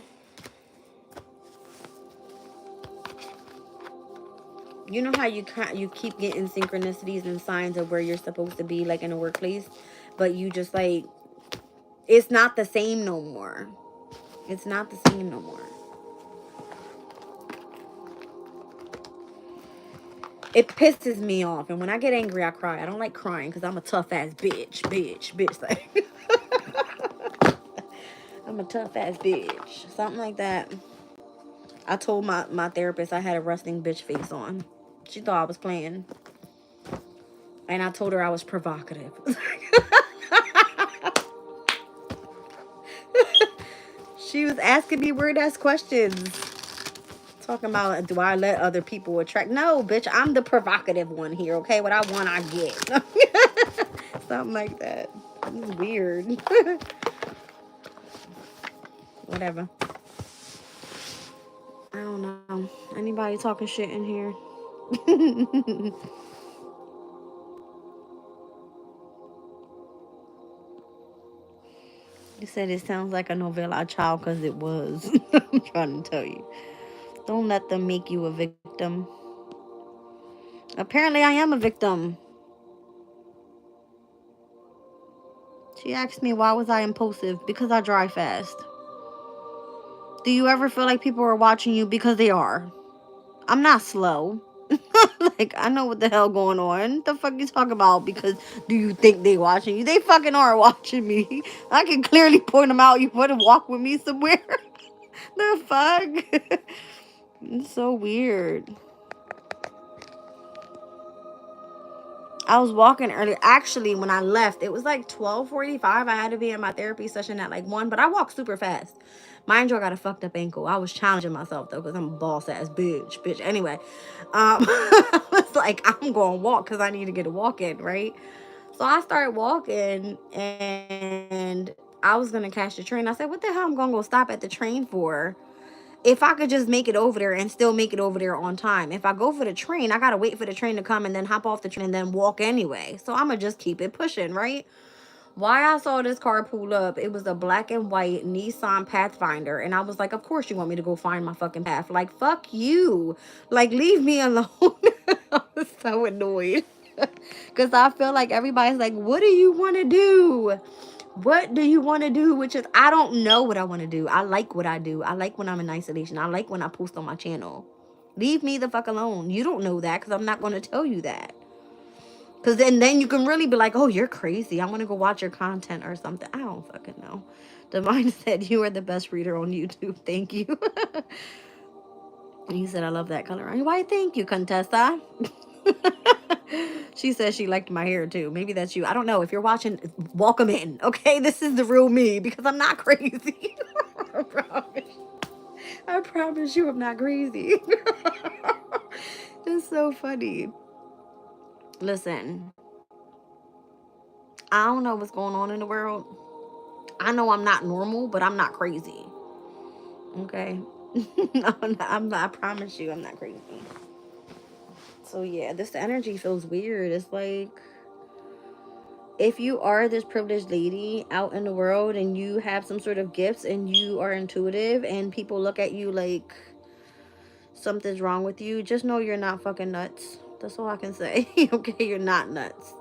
You know how you keep getting synchronicities and signs of where you're supposed to be, like in a workplace, but you just like, it's not the same no more. It's not the same no more. It pisses me off, and when I get angry, I cry. I don't like crying because I'm a tough ass bitch. Like, I'm a tough ass bitch, something like that. I told my therapist I had a resting bitch face on. She thought I was playing, and I told her I was provocative. She was asking me weird ass questions. Talking about, do I let other people attract? No, bitch, I'm the provocative one here, okay? What I want, I get. Something like that. It's weird. Whatever. I don't know. Anybody talking shit in here? You said it sounds like a novella child because it was. I'm trying to tell you. Don't let them make you a victim. Apparently, I am a victim. She asked me, why was I impulsive? Because I drive fast. Do you ever feel like people are watching you? Because they are. I'm not slow. Like, I know what the hell going on. The fuck you talking about? Because do you think they watching you? They fucking are watching me. I can clearly point them out. You want to walk with me somewhere? The fuck? It's so weird. I was walking earlier. Actually, when I left, it was like 12:45. I had to be in my therapy session at like 1, but I walked super fast. Mind you, I got a fucked up ankle. I was challenging myself though, because I'm a boss ass bitch. Anyway, I was like, I'm going to walk because I need to get a walk in, right? So I started walking and I was going to catch the train. I said, what the hell I'm going to go stop at the train for? If I could just make it over there and still make it over there on time. If I go for the train, I got to wait for the train to come and then hop off the train and then walk anyway. So I'm going to just keep it pushing, right? Why I saw this car pull up, it was a black and white Nissan Pathfinder. And I was like, of course you want me to go find my fucking path. Like, fuck you. Like, leave me alone. I was so annoyed. Because I feel like everybody's like, what do you want to do? What do you want to do? Which is, I don't know what I want to do. I like what I do. I like when I'm in isolation. I like when I post on my channel. Leave me the fuck alone. You don't know that because I'm not going to tell you that. Because then you can really be like, oh, you're crazy. I want to go watch your content or something. I don't fucking know. Divine said, you are the best reader on YouTube. Thank you. And he said, I love that color. Why, thank you, Contessa. She says she liked my hair too. Maybe that's you. I don't know. If you're watching, welcome in. Okay, this is the real me because I'm not crazy. I promise. I promise you I'm not crazy. It's so funny. Listen, I don't know what's going on in the world. I know I'm not normal, but I'm not crazy. Okay? I promise you I'm not crazy. So yeah, this energy feels weird. It's like, if you are this privileged lady out in the world and you have some sort of gifts and you are intuitive and people look at you like something's wrong with you, just know you're not fucking nuts. That's all I can say. Okay, you're not nuts.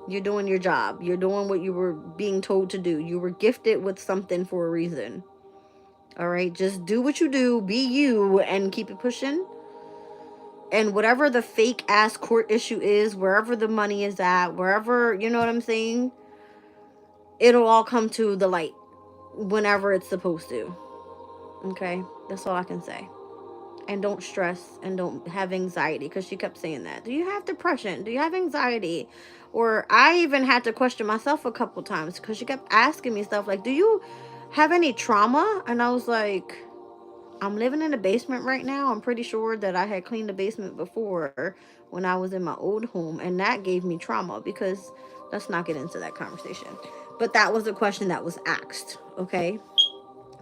You're doing your job. You're doing what you were being told to do. You were gifted with something for a reason. All right, just do what you do, be you, and keep it pushing. And whatever the fake ass court issue is, wherever the money is at, wherever, you know what I'm saying, it'll all come to the light whenever it's supposed to. Okay, that's all I can say. And don't stress and don't have anxiety, because she kept saying that. Do you have depression? Do you have anxiety? Or I even had to question myself a couple times, because she kept asking me stuff like, do you have any trauma? And I was like, I'm living in the basement right now. I'm pretty sure that I had cleaned the basement before when I was in my old home, and that gave me trauma. Because let's not get into that conversation. But that was the question that was asked. Okay,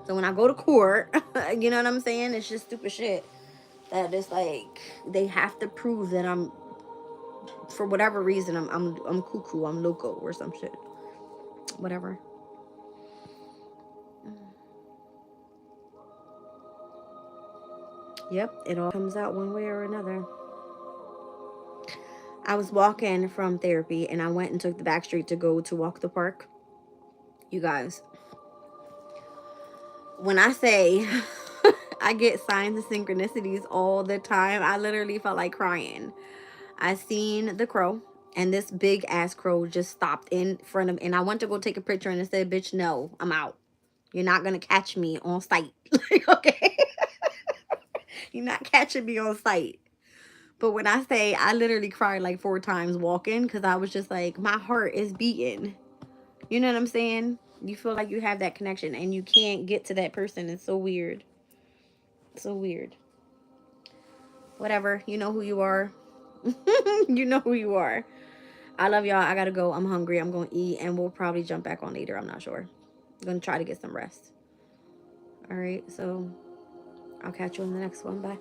so when I go to court, you know what I'm saying, it's just stupid shit that it's like they have to prove that I'm, for whatever reason, I'm cuckoo, I'm loco or some shit, whatever. Yep, it all comes out one way or another. I was walking from therapy and I went and took the back street to go to walk the park. You guys, when I say I get signs of synchronicities all the time, I literally felt like crying. I seen the crow, and this big ass crow just stopped in front of me, and I went to go take a picture, and it said, bitch, no, I'm out. You're not gonna catch me on sight. Okay? You're not catching me on sight. But when I say, I literally cried like 4 times walking, because I was just like, my heart is beating. You know what I'm saying? You feel like you have that connection and you can't get to that person. It's so weird. So weird. Whatever. You know who you are. You know who you are. I love y'all. I gotta go. I'm hungry. I'm gonna eat, and we'll probably jump back on later. I'm not sure. I'm gonna try to get some rest. All right. So I'll catch you in the next one. Bye.